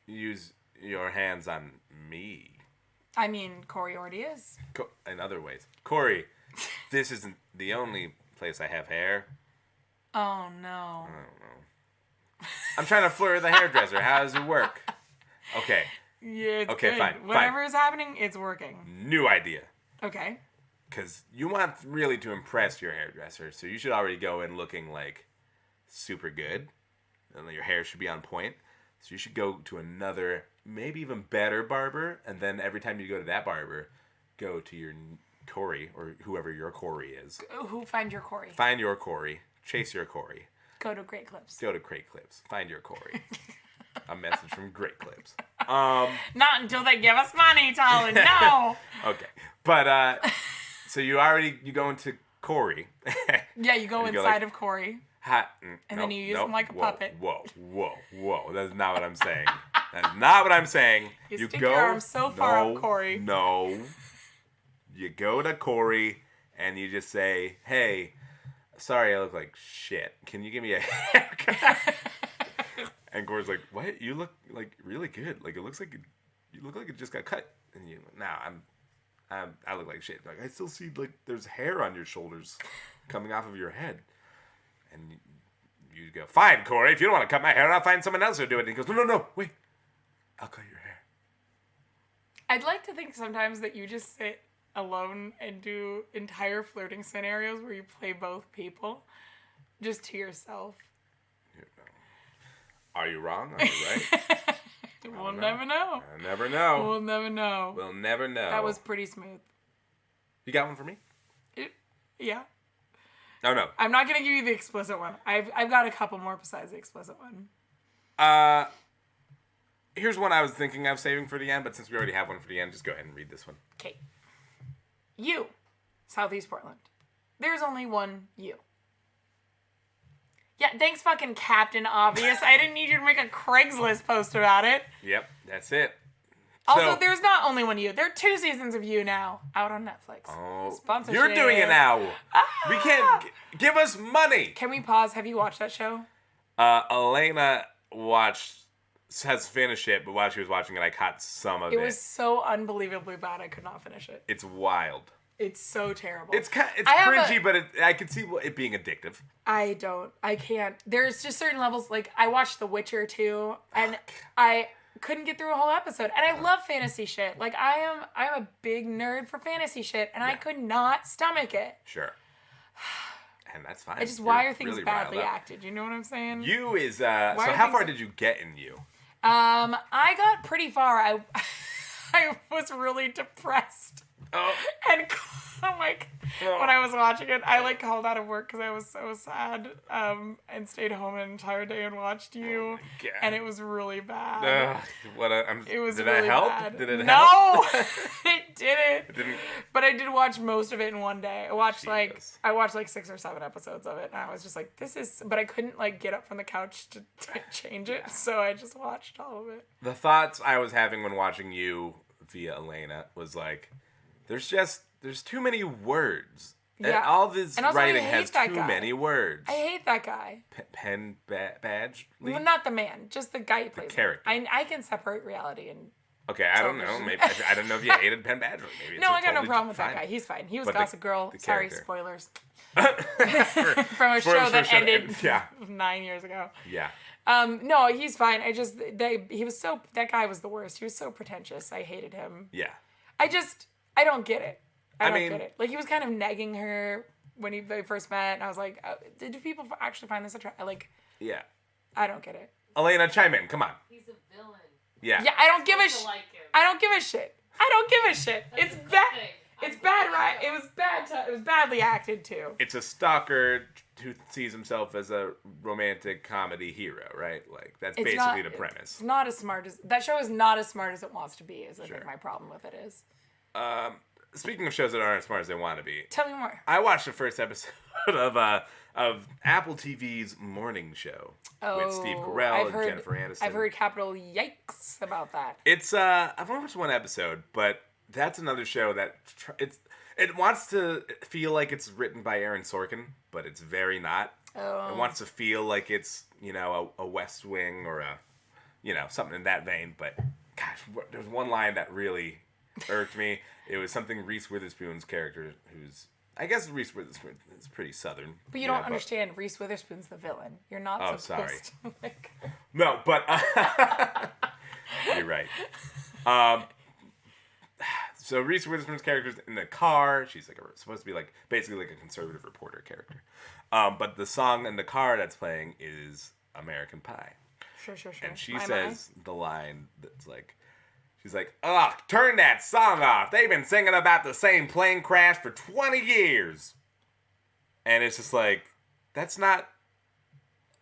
use your hands on me. I mean, Corey already is. In other ways. Corey, this isn't the only place I have hair. Oh, no. I don't know. I'm trying to flirt with a hairdresser. How does it work? Okay, Yeah, it's Okay, good. fine, Whatever is happening, it's working. new idea. Okay. Because you want really to impress your hairdresser, so you should already go in looking, like, super good. And your hair should be on point. So you should go to another, maybe even better barber, and then every time you go to that barber, go to your Corey, or whoever your Corey is. Who find your Corey? Find your Corey. Chase your Corey. Go to Great Clips. Go to Great Clips. Find your Corey. A message from Great Clips. Not until they give us money, Talon. No. Okay. But, so you go into Corey. Yeah, you go You go inside like- of Corey. And then you use him like a puppet. Whoa. That's not what I'm saying. That's not what I'm saying. You stick your arm so far up Corey. No. You go to Corey and you just say, hey, sorry I look like shit. Can you give me a haircut? And Corey's like, what? You look like really good. Like it looks like you look like it just got cut. And you, I look like shit. Like I still see like there's hair on your shoulders coming off of your head. And you go, fine, Corey, if you don't want to cut my hair, I'll find someone else who'll do it. And he goes, no, wait. I'll cut your hair. I'd like to think sometimes that you just sit alone and do entire flirting scenarios where you play both people just to yourself. Are you wrong? Are you right? We'll never know. I never know. We'll never know. We'll never know. That was pretty smooth. You got one for me? Yeah. Oh, no. I'm not going to give you the explicit one. I've got a couple more besides the explicit one. Here's one I was thinking of saving for the end, but since we already have one for the end, just go ahead and read this one. Okay. You, Southeast Portland. There's only one you. Yeah, thanks fucking Captain Obvious. I didn't need you to make a Craigslist post about it. Yep, that's it. Also, So- there's not only one you. There are 2 seasons of You now, out on Netflix. Oh, Sponsorship. you're doing it now. We can't give us money. Can we pause? Have you watched that show? Elena has finished it, but while she was watching it, I caught some of it. It was so unbelievably bad, I could not finish it. It's wild. It's so terrible. It's I have cringy, but I can see it being addictive. I can't. There's just certain levels, like, I watched The Witcher too, and I couldn't get through a whole episode. And I love fantasy shit. Like, I'm a big nerd for fantasy shit, and I could not stomach it. Sure. And that's fine. Why You're are things really badly riled up. acted? You know what I'm saying? You is, so are how far things- did you get in you? I got pretty far. I was really depressed. Oh. And when I was watching it, I like called out of work because I was so sad, and stayed home an entire day and watched You, God. and it was really bad. It was did really that help? bad. Did it help? No, it didn't. It didn't. But I did watch most of it in one day. I watched Jesus. like 6 or 7 episodes of it, and I was just like, this is. But I couldn't like get up from the couch to change it, so I just watched all of it. The thoughts I was having when watching You via Elena was like, there's too many words. Yeah. And all this And also, I writing hate has that too guy. many words. I hate that guy. Badge? Well, not the man, just the guy who plays him. character. I can separate reality and Okay, I don't know. Maybe I don't know if you hated Penn Badgley. Maybe it's No, a I got no totally problem with fine. that guy. He's fine. He was But Gossip Girl. the Sorry, character. spoilers. For- From a show that ended Yeah. 9 years ago. Yeah. No, he's fine. That guy was the worst. He was so pretentious. I hated him. Yeah. I don't get it. I don't mean- get it. Like, he was kind of negging her when they first met, and I was like, do people actually find this attractive? Like, Yeah. I don't get it. Elena, chime in. Come on. He's a villain. Yeah. Yeah, I don't give a Supposed to shit. like him. I don't give a shit. I don't give a shit. That's It's the bad. thing. It's I bad, really right? don't. It was badly acted too. It's a stalker who sees himself as a romantic comedy hero, right? Like, that's It's basically not- the premise. It's not as smart as that show is not as smart as it wants to be. Is I Sure. think my problem with it is. Speaking of shows that aren't as smart as they want to be, Tell me more. I watched the first episode of Apple TV's morning show with Steve Carell and Jennifer Aniston. I've heard capital yikes about that. It's I've only watched one episode, but that's another show that it wants to feel like it's written by Aaron Sorkin, but it's very not. Oh. It wants to feel like it's, you know, a West Wing or a, you know, something in that vein. But gosh, there's one line that really irked me. It was something Reese Witherspoon's character, who's, I guess Reese Witherspoon is pretty Southern. But you don't understand. Reese Witherspoon's the villain. You're not Oh, supposed to. Like, No, but you're right. So Reese Witherspoon's character's in the car. She's like supposed to be like basically like a conservative reporter character. But the song in the car that's playing is American Pie. sure. And she My says the line that's like, she's like, ugh, turn that song off. They've been singing about the same plane crash for 20 years. And it's just like, that's not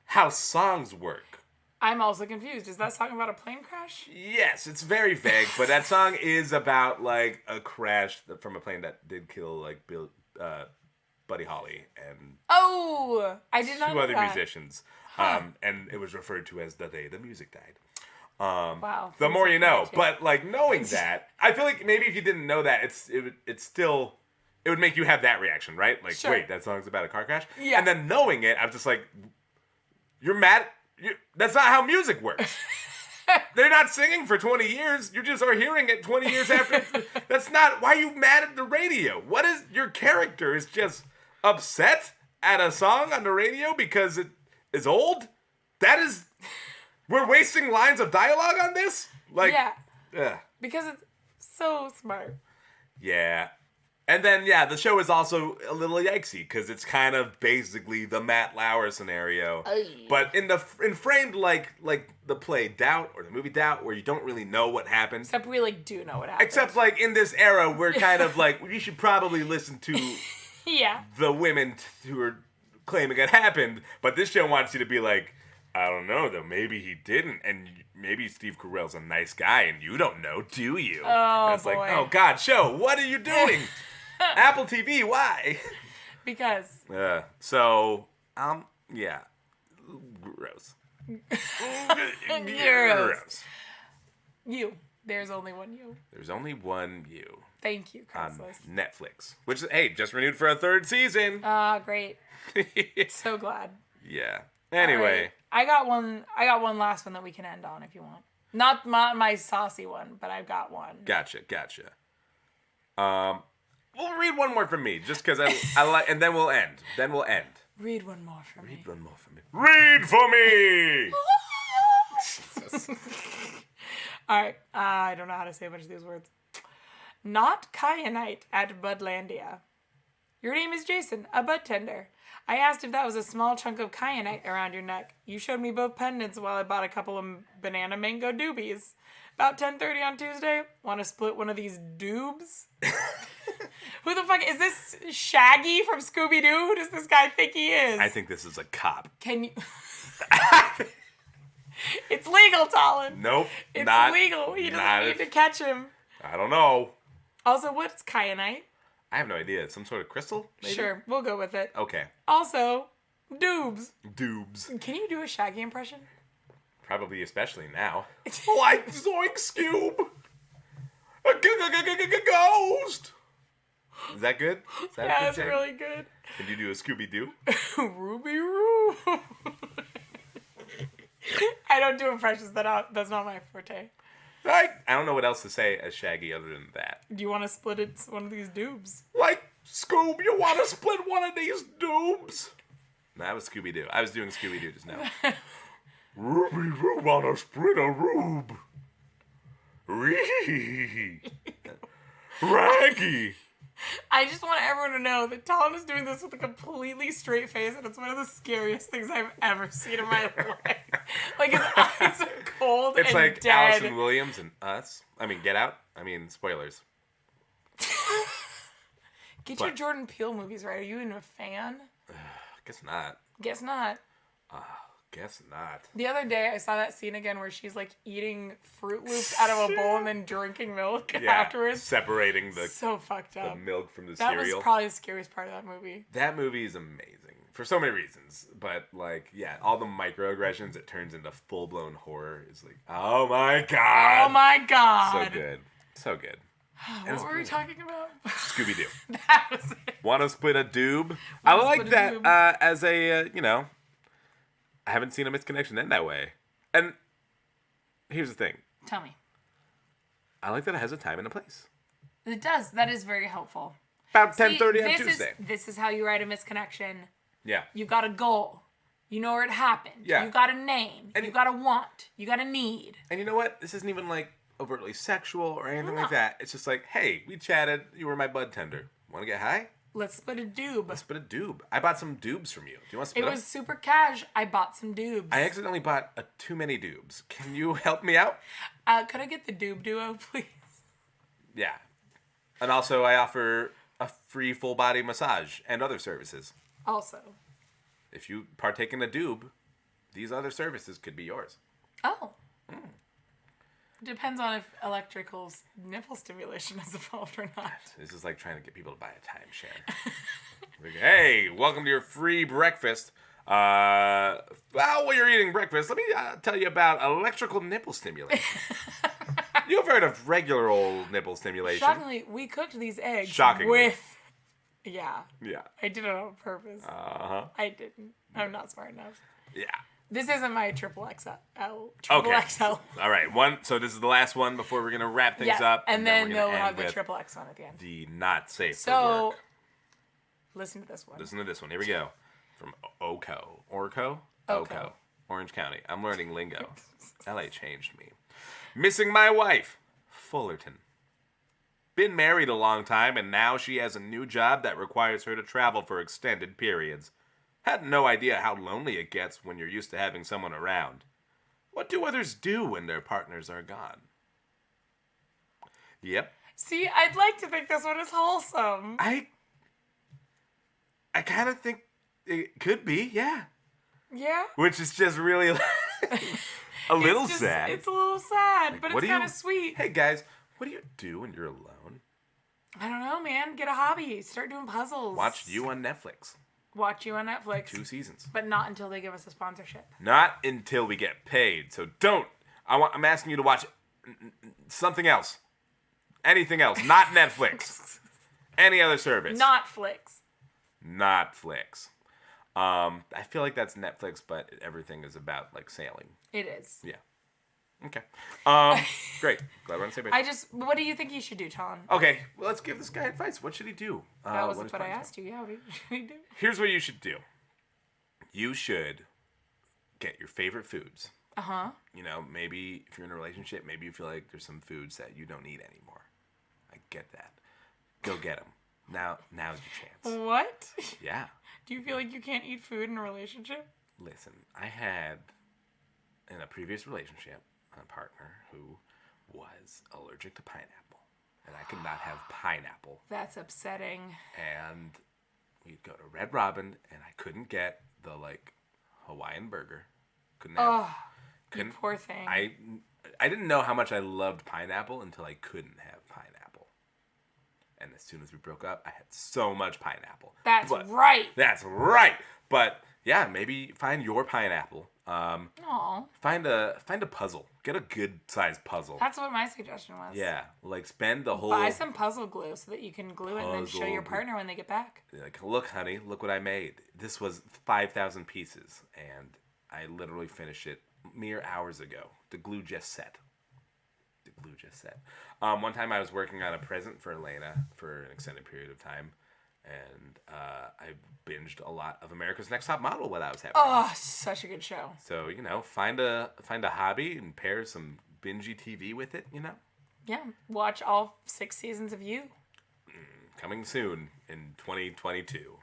how songs work. I'm also confused. Is that song about a plane crash? Yes, it's very vague, but that song is about like a crash from a plane that did kill like Buddy Holly and Oh, I did not two know other that. musicians. And it was referred to as the day the music died. Wow. The more you know, Thank but like knowing that, I feel like maybe if you didn't know that, it would make you have that reaction, right? Like, Sure. wait, that song's about a car crash? Yeah. And then knowing it, I'm just like, you're mad? That's not how music works. They're not singing for 20 years. You just are hearing it 20 years after. That's not, why are you mad at the radio? What is, your character is just upset at a song on the radio because it is old? That is, we're wasting lines of dialogue on this? Like, Yeah, ugh. because it's so smart. Yeah. And then, yeah, the show is also a little yikesy because it's kind of basically the Matt Lauer scenario, but in framed like the play Doubt or the movie Doubt, where you don't really know what happened. Except we like do know what happened. Except like in this era, we're kind of like, you should probably listen to yeah. the women who are claiming it happened, but this show wants you to be like, I don't know though, maybe he didn't, and maybe Steve Carell's a nice guy, and you don't know, do you? Oh, and it's boy. like, oh God, show, what are you doing? Apple TV, why? Because Yeah, gross. Gross. You. There's only one you. There's only one you Thank you, on Craigslist. Netflix, which hey, just renewed for a third season. Ah, great. So glad. Yeah. All Anyway, right. I got one last one that we can end on if you want. Not my saucy one, but I've got one. gotcha. We'll read one more from me, just because I like, and then we'll end. Read one more for me. Read one more for me. Read for me. All right. I don't know how to say a bunch of these words. Not kyanite at Budlandia. Your name is Jason, a bud tender. I asked if that was a small chunk of kyanite around your neck. You showed me both pendants while I bought a couple of banana mango doobies. About 10:30 on Tuesday. Want to split one of these doobs? Who the fuck is this? Shaggy from Scooby-Doo? Who does this guy think he is? I think this is a cop. Can you? It's legal, Talon. Nope. It's not legal. He not doesn't need if- to catch him. I don't know. Also, what's kyanite? I have no idea. It's some sort of crystal? Maybe? Sure, we'll go with it. Okay. Also, doobs. Doobs. Can you do a Shaggy impression? Probably especially now. Like Zoink Scoob. A ghost. Is that good? Is that a Yeah, good it's take? really good. Can you do a Scooby-Doo? Ruby Roo. I don't do impressions. That's not my forte. I don't know what else to say as Shaggy other than that. Do you want to split it one of these dubs? Like, Scoob, you want to split one of these doobs? No, that was Scooby-Doo. I was doing Scooby-Doo just now. Ruby Roo want to split a roob. Raggy. I just want everyone to know that Talon is doing this with a completely straight face, and it's one of the scariest things I've ever seen in my life. Like, his eyes are cold It's and like dead. Allison Williams and Us. I mean, Get Out. I mean, spoilers. Get your Jordan Peele movies right. Are you even a fan? Guess not. Guess not. Guess not. The other day, I saw that scene again where she's like eating Fruit Loops out of a bowl and then drinking milk Yeah, afterwards. separating the So fucked the up. milk from the That cereal. was probably the scariest part of that movie. That movie is amazing for so many reasons, but like, yeah, all the microaggressions it turns into full blown horror is like, oh my god, Oh my god. so good, so good. What were we talking about? Scooby Doo. That was it. Want to split a doob? I Wanna like split a that doob? as a I haven't seen a misconnection end that way. And here's the thing, Tell me. I like that it has a time and a place. It does. That is very helpful. About See, 10:30 on this Tuesday. This is how you write a misconnection. Yeah. You got a goal. You know where it happened. Yeah. You got a name. And you got a want. You got a need. And you know what? This isn't even like overtly sexual or anything like No. that. It's just like, hey, we chatted. You were my bud tender. Want to get high? Let's split a doob. Let's split a doob. I bought some doobs from you. Do you want to split It them? was super cash. I bought some doobs. I accidentally bought too many doobs. Can you help me out? Could I get the doob duo, please? Yeah. And also, I offer a free full body massage and other services. Also. If you partake in a doob, these other services could be yours. Oh. Depends on if electrical nipple stimulation is involved or not. This is like trying to get people to buy a timeshare. Like, hey, welcome to your free breakfast. While you're eating breakfast, let me tell you about electrical nipple stimulation. You've heard of regular old nipple stimulation. Shockingly, we cooked these eggs Shockingly. with... Yeah. Yeah. I did it on purpose. Uh-huh. I didn't. I'm not smart enough. Yeah. This isn't my triple XL. Okay. XL. All right. So this is the last one before we're going to wrap things Yeah, up. and then we're they'll gonna end have the with triple X one at the end. the not safe for So, work. listen to this one. Listen to this one. Here we go. From Orco, Oco. Orange County. I'm learning lingo. LA changed me. Missing my wife, Fullerton. Been married a long time, and now she has a new job that requires her to travel for extended periods. Had no idea how lonely it gets when you're used to having someone around. What do others do when their partners are gone? Yep. See, I'd like to think this one is wholesome. I kind of think it could be, yeah. Yeah? Which is just really a little It's just- sad. It's a little sad, but What it's do you- kind of sweet. Hey guys, what do you do when you're alone? I don't know, man. Get a hobby. Start doing puzzles. Watch You on Netflix. Watch You on Netflix. 2 seasons. But not until they give us a sponsorship. Not until we get paid. So don't. I'm asking you to watch something else. Anything else. Not Netflix. Any other service. Not Flix. Not Flix. I feel like that's Netflix, but everything is about like sailing. It is. Yeah. Okay. Great. Glad we're on the same page. What do you think he should do, Tom? Okay, well, let's give this guy advice. What should he do? That when wasn't his what I partner's asked you. Yeah, what should he do? Here's what you should do. You should get your favorite foods. Uh-huh. You know, maybe if you're in a relationship, maybe you feel like there's some foods that you don't eat anymore. I get that. Go get them. Now's your chance. What? Yeah. Do you feel like you can't eat food in a relationship? Listen, I had, in a previous relationship, a partner who was allergic to pineapple. And I could not have pineapple. That's upsetting. And we'd go to Red Robin, and I couldn't get the, like, Hawaiian burger. Couldn't have. Oh, you couldn't, poor thing. I didn't know how much I loved pineapple until I couldn't have pineapple. And as soon as we broke up, I had so much pineapple. That's right. That's right. But yeah, maybe find your pineapple. Aw. Find a puzzle. Get a good sized puzzle. That's what my suggestion was. Yeah, like spend the whole. Buy some puzzle glue so that you can glue it and then show Puzzle your glue. partner when they get back. Like, look, honey, look what I made. This was 5,000 pieces, and I literally finished it mere hours ago. The glue just set. The just said. One time I was working on a present for Elena for an extended period of time, and I binged a lot of America's Next Top Model while I was having it. Oh, such a good show. So, find a hobby and pair some bingey TV with it, Yeah, watch all 6 seasons of You. Coming soon in 2022.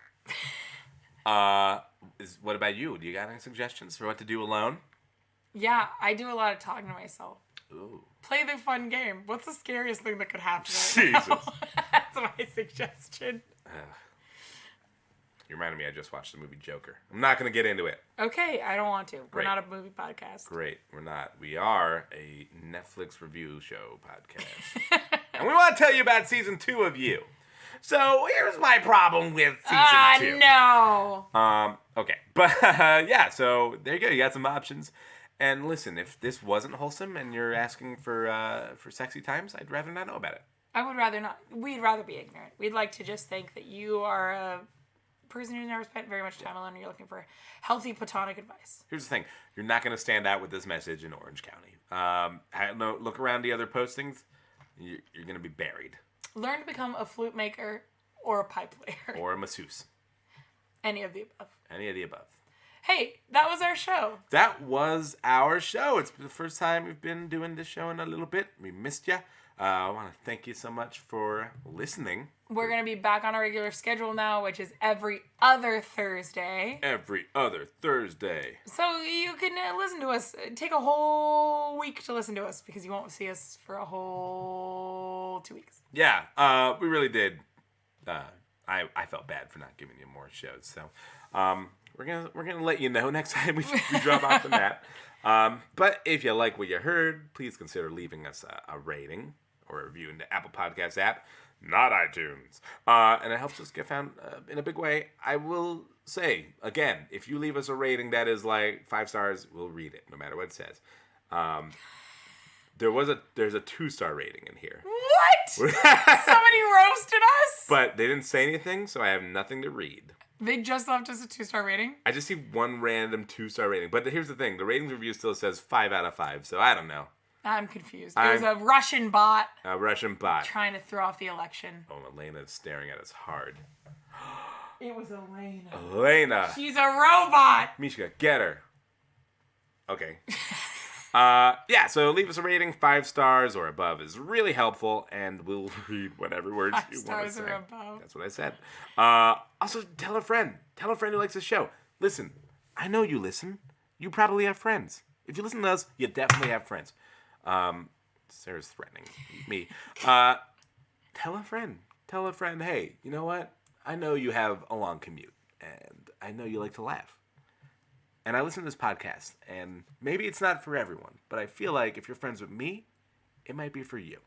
What about you? Do you got any suggestions for what to do alone? Yeah, I do a lot of talking to myself. Ooh. Play the fun game. What's the scariest thing that could happen right now? Jesus. That's my suggestion. You reminded me I just watched the movie Joker. I'm not going to get into it. Okay, I don't want to. We're Great. not a movie podcast. Great. We're not. We are a Netflix review show podcast. And we want to tell you about season 2 of You. So here's my problem with season 2. No. Okay. But yeah, so there you go. You got some options. And listen, if this wasn't wholesome and you're asking for sexy times, I'd rather not know about it. I would rather not. We'd rather be ignorant. We'd like to just think that you are a person who's never spent very much time alone and you're looking for healthy platonic advice. Here's the thing. You're not going to stand out with this message in Orange County. Look around the other postings. You're going to be buried. Learn to become a flute maker or a pipe player. Or a masseuse. Any of the above. Any of the above. Hey, that was our show. That was our show. It's the first time we've been doing this show in a little bit. We missed you. I want to thank you so much for listening. We're going to be back on a regular schedule now, which is every other Thursday. Every other Thursday. So you can listen to us. Take a whole week to listen to us because you won't see us for a whole 2 weeks. Yeah, we really did. I felt bad for not giving you more shows. So we're gonna let you know next time we drop off the map. But if you like what you heard, please consider leaving us a rating or a review in the Apple Podcast app, not iTunes. And it helps us get found in a big way. I will say, again, if you leave us a rating that is like 5 stars, we'll read it, no matter what it says. There's a 2-star rating in here. What? Somebody roasted us? But they didn't say anything, so I have nothing to read. They just left us a 2-star rating? I just see one random 2-star rating. But here's the thing. The ratings review still says 5 out of 5, so I don't know. I'm confused. It was a Russian bot. A Russian bot. Trying to throw off the election. Oh, Elena's staring at us hard. It was Elena. Elena. She's a robot. Mishka, get her. Okay. Yeah, so leave us a rating. 5 stars or above is really helpful, and we'll read whatever words you want to say. 5 stars or above. That's what I said. Also, tell a friend. Tell a friend who likes the show. Listen, I know you listen. You probably have friends. If you listen to us, you definitely have friends. Sarah's threatening me. Tell a friend. Tell a friend, hey, you know what? I know you have a long commute, and I know you like to laugh. And I listen to this podcast, and maybe it's not for everyone, but I feel like if you're friends with me, it might be for you.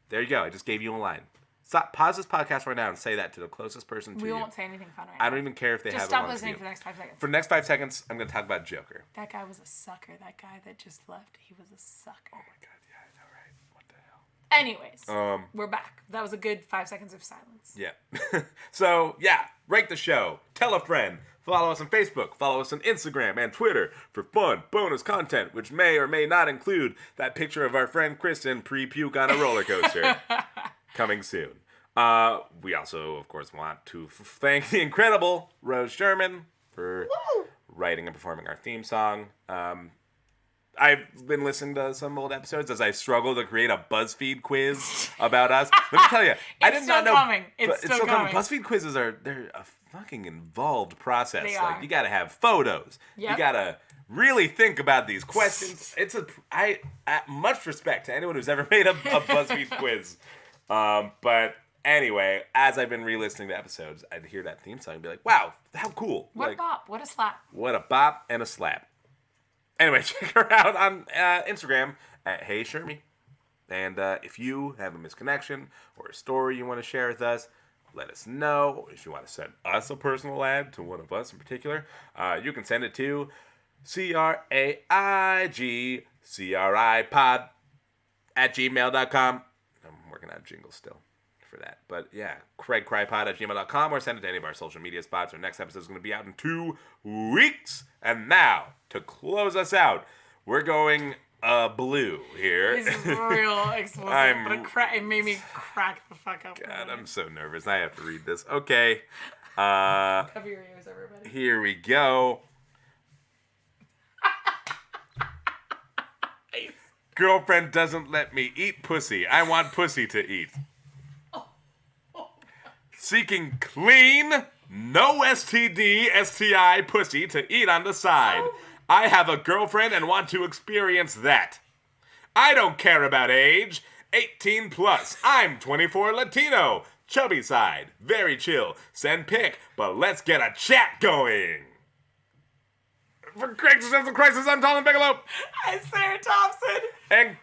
There you go. I just gave you a line. Stop. Pause this podcast right now and say that to the closest person to you. We won't say anything fun right now. I don't even care if they Just have a stop long listening commute. for the next 5 seconds. For the next 5 seconds, I'm going to talk about Joker. That guy was a sucker. That guy that just left, he was a sucker. Oh my God, yeah, I know, right? What the hell? Anyways, we're back. That was a good 5 seconds of silence. Yeah. So, yeah, rate the show. Tell a friend. Follow us on Facebook. Follow us on Instagram and Twitter for fun, bonus content, which may or may not include that picture of our friend Kristen pre-puke on a roller coaster. Coming soon. We also, of course, want to thank the incredible Rose Sherman for writing and performing our theme song. I've been listening to some old episodes as I struggle to create a BuzzFeed quiz about us. Let me tell you, I did not know. It's still coming. coming. BuzzFeed quizzes they're a fucking involved process. They Like are. you got to have photos. Yep. You got to really think about these questions. I much respect to anyone who's ever made a BuzzFeed quiz. But anyway, as I've been re-listening to episodes, I'd hear that theme song and be like, wow, how cool. What Like, a bop. What a slap. what a bop and a slap. Anyway, check her out on Instagram at Hey Shermy. And if you have a misconnection or a story you want to share with us, let us know. If you want to send us a personal ad to one of us in particular, you can send it to CraigCryPod@gmail.com. I'm working on a jingle still for that. But yeah, CraigCryPod@gmail.com, or send it to any of our social media spots. Our next episode is going to be out in 2 weeks. And now, to close us out, we're going blue here. This is real explicit, but it made me crack the fuck up. God, I'm so nervous. I have to read this. Okay. Cover your ears, everybody. Here we go. Girlfriend doesn't let me eat pussy. I want pussy to eat. Seeking clean, no STD, STI pussy to eat on the side. I have a girlfriend and want to experience that. I don't care about age. 18 plus. I'm 24 Latino. Chubby side. Very chill. Send pic, but let's get a chat going. For Craig's Crisis, I'm Tom Bigelow. I'm Sarah Thompson. And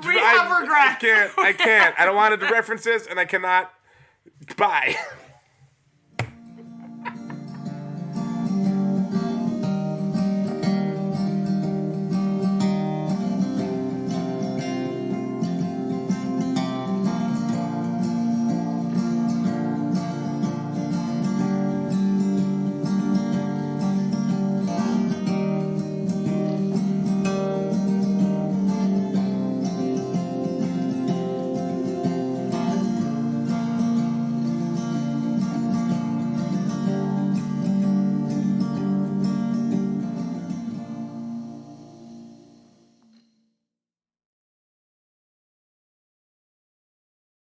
We have regrets. I can't. I don't want to do references, and I cannot. Bye.